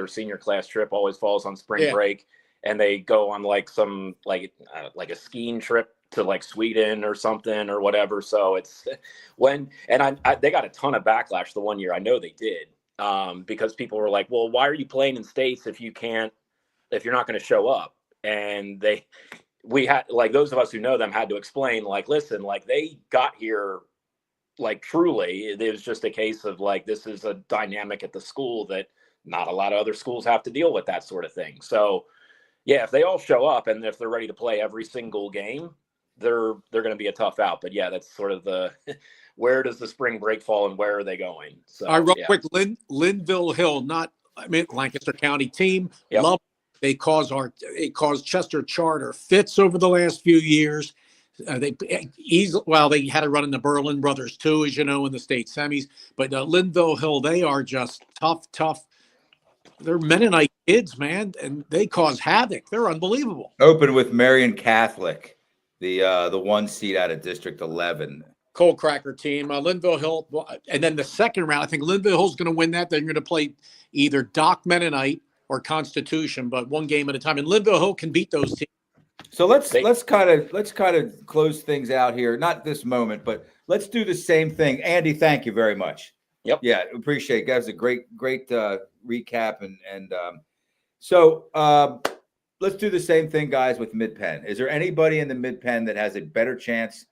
senior class trip always falls on spring break, and they go on like some like a skiing trip to like Sweden or something or whatever. So it's they got a ton of backlash the one year. I know they did because people were like, well, why are you playing in states if you're not going to show up? And we had, like, those of us who know them had to explain, like, listen, like they got here, like truly, it was just a case of like, this is a dynamic at the school that not a lot of other schools have to deal with that sort of thing. So yeah, if they all show up and if they're ready to play every single game, they're going to be a tough out. But yeah, that's sort of the, where does the spring break fall and where are they going? So quick, Linville Hill, Lancaster County team. Yep. Love It caused Chester Charter fits over the last few years. They had to run into Berlin Brothers too, as you know, in the state semis. But Linville Hill, they are just tough. They're Mennonite kids, man, and they cause havoc. They're unbelievable. Open with Marion Catholic, the 1 seed out of District 11. Cold Cracker team, Linville Hill, and then the second round, I think Linville Hill's going to win that. They're going to play either Doc Mennonite or Constitution, but one game at a time. And Linville Hill can beat those teams. So let's kind of close things out here. Not this moment, but let's do the same thing. Andy, thank you very much. Yep. Yeah, appreciate it. That was a great recap. And so let's do the same thing, guys, with Mid-Penn. Is there anybody in the Mid-Penn that has a better chance?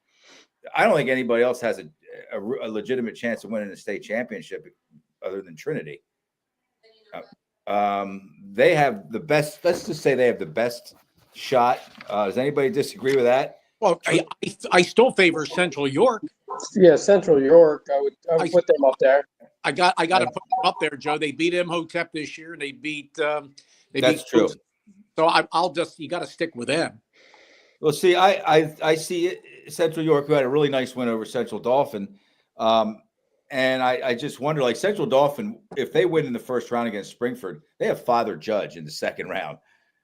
I don't think anybody else has a legitimate chance of winning the state championship other than Trinity. They have the best. Let's just say they have the best shot. Does anybody disagree with that? Well, I still favor Central York. Yeah, Central York. I would put them up there. I got to put them up there, Joe. They beat Imhotep this year, and they beat. That's true. So you got to stick with them. Well, see, I see Central York, who had a really nice win over Central Dauphin. And I just wonder, like Central Dauphin, if they win in the first round against Springford, they have Father Judge in the second round.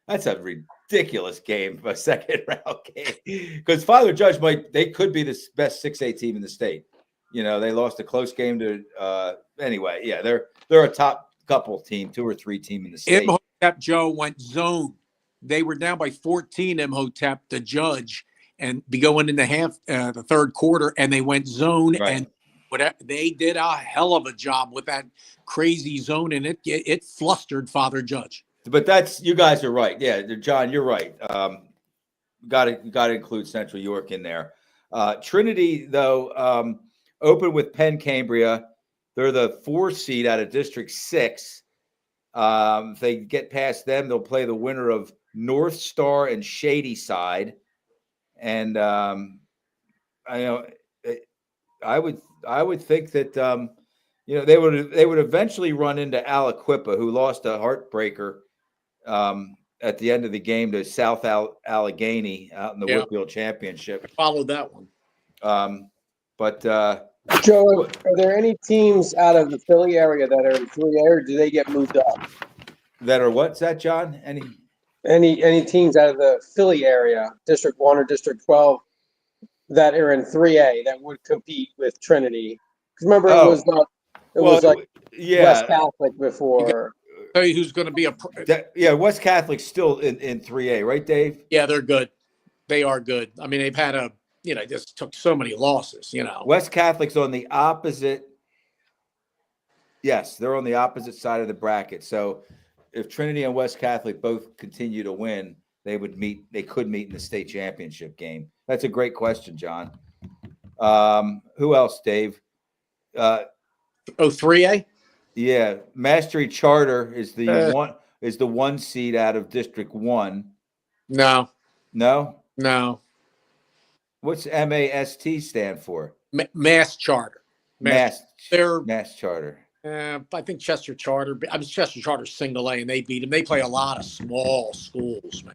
That's a ridiculous game, a second round game. Because Father Judge they could be the best 6A team in the state. You know, they lost a close game to anyway. Yeah, they're a top couple team, 2 or 3 team in the state. Imhotep, Joe, went zone. They were down by 14, Imhotep, the Judge, and be going in the third quarter, and they went zone, Right. and they did a hell of a job with that crazy zone, and it flustered Father Judge. But you guys are right. Yeah, John, you're right. Got to include Central York in there. Trinity, though, open with Penn Cambria. They're the 4 seed out of District 6. If they get past them, they'll play the winner of North Star and Shady Side. And I would think that they would eventually run into Aliquippa, who lost a heartbreaker at the end of the game to South Allegheny out in the Whitfield Championship. Followed that one. Joe, are there any teams out of the Philly area that are in 3A, or do they get moved up? That are what's that, John? Any teams out of the Philly area, District 1 or District 12, that are in 3A that would compete with Trinity? Because remember, it was like West Catholic before. Tell you who's going to be West Catholic's still in 3A, right, Dave? Yeah, they're good. They are good. I mean, they've had just took so many losses, West Catholic's on the opposite. Yes, they're on the opposite side of the bracket. So if Trinity and West Catholic both continue to win, they could meet in the state championship game. That's a great question, John. Who else, Dave? 3A? Yeah, Mastery Charter is the 1 seed out of District 1. No. What's MAST stand for? Mass Charter. Mass Charter. I think Chester Charter. Chester Charter single A, and they beat them. They play a lot of small schools, man.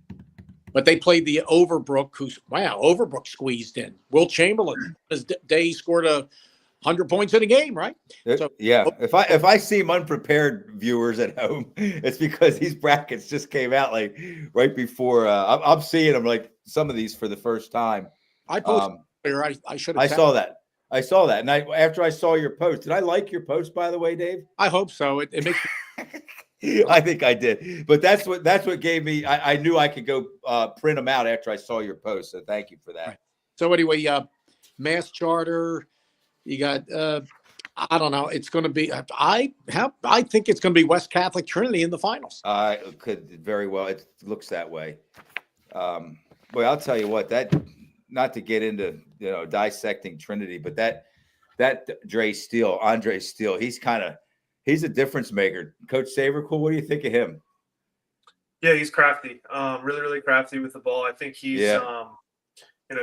But they played the Overbrook, Overbrook squeezed in. Will Chamberlain, his day scored 100 points in a game, right? So, yeah. If I seem unprepared, viewers at home, it's because these brackets just came out like right before. I'm seeing them like some of these for the first time. I posted earlier. I should have. I saw that. And after I saw your post, did I like your post, by the way, Dave? I hope so. It makes. I think I did, but that's what gave me. I knew I could go print them out after I saw your post. So thank you for that. Right. So anyway, Mass Charter. You got. I don't know. It's going to be. I think it's going to be West Catholic Trinity in the finals. It could very well. It looks that way. Boy, I'll tell you what. That not to get into dissecting Trinity, but that Andre Steele, he's a difference maker. Coach Savercool, what do you think of him? Yeah, he's crafty. Really, really crafty with the ball. I think he's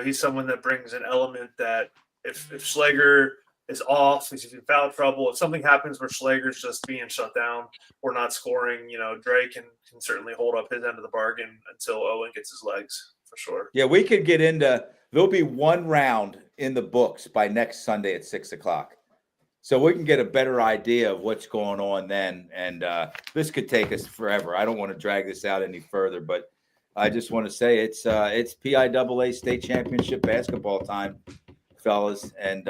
he's someone that brings an element that if Schlegel is off, he's in foul trouble. If something happens where Schlager's just being shut down or not scoring, Dre can certainly hold up his end of the bargain until Owen gets his legs, for sure. Yeah, we could get into. There'll be one round in the books by next Sunday at 6:00. So we can get a better idea of what's going on then. And this could take us forever. I don't want to drag this out any further, but I just want to say it's PIAA state championship basketball time, fellas. And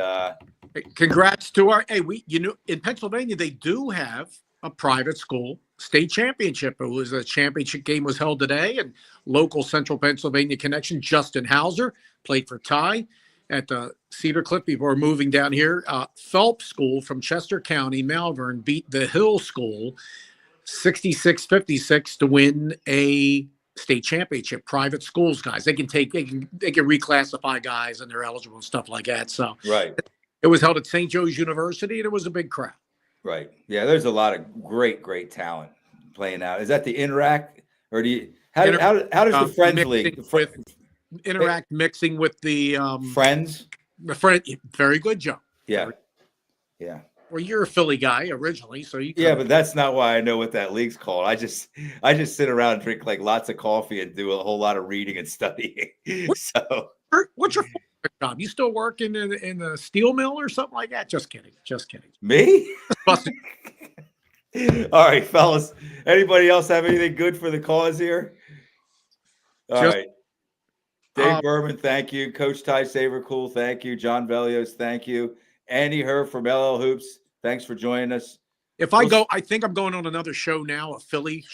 Congrats to our in Pennsylvania they do have a private school state championship. It was a championship game was held today, and local Central Pennsylvania connection Justin Hauser played for Ty at the Cedar Cliff before moving down here. Phelps School from Chester County, Malvern, beat the Hill School 66-56 to win a state championship. Private schools, guys, they can reclassify guys and they're eligible and stuff like that. So right. It was held at St. Joe's University, and it was a big crowd. Right. Yeah, there's a lot of great talent playing out. Is that the Interact, or do you how does the Friends League mixing with the Friends? The friend, very good, Joe. Yeah. Well, you're a Philly guy originally, so you. Yeah, but that's not why I know what that league's called. I just sit around and drink like lots of coffee and do a whole lot of reading and studying. So what's your job? You still working in the steel mill or something like that? Just kidding. Me? All right, fellas. Anybody else have anything good for the cause here? All right. Dave Berman, thank you. Coach Ty Sabercool, thank you. John Velios, thank you. Andy Herr from LL Hoops, thanks for joining us. If I go, I think I'm going on another show now, a Philly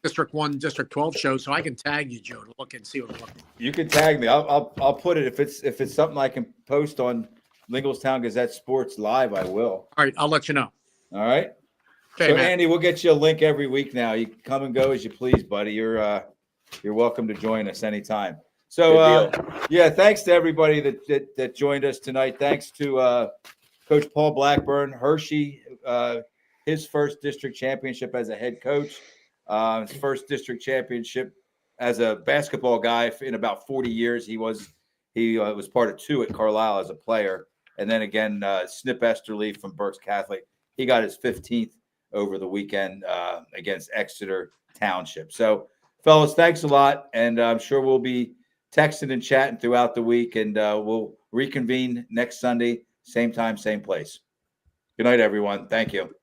District 1, District 12 show, so I can tag you, Joe, to look and see what I'm looking at. You can tag me. I'll put it if it's something I can post on Linglestown Gazette Sports Live, I will. All right, I'll let you know. All right. Okay, so man. Andy, we'll get you a link every week now. You can come and go as you please, buddy. You're welcome to join us anytime. So yeah, thanks to everybody that joined us tonight. Thanks to Coach Paul Blackburn, Hershey, his first district championship as a head coach, his first district championship as a basketball guy in about 40 years. He was part of 2 at Carlisle as a player, and then again Snip Esterly from Berks Catholic. He got his 15th over the weekend against Exeter Township. So, fellas, thanks a lot, and I'm sure we'll be texting and chatting throughout the week, and we'll reconvene next Sunday, same time, same place. Good night, everyone. Thank you.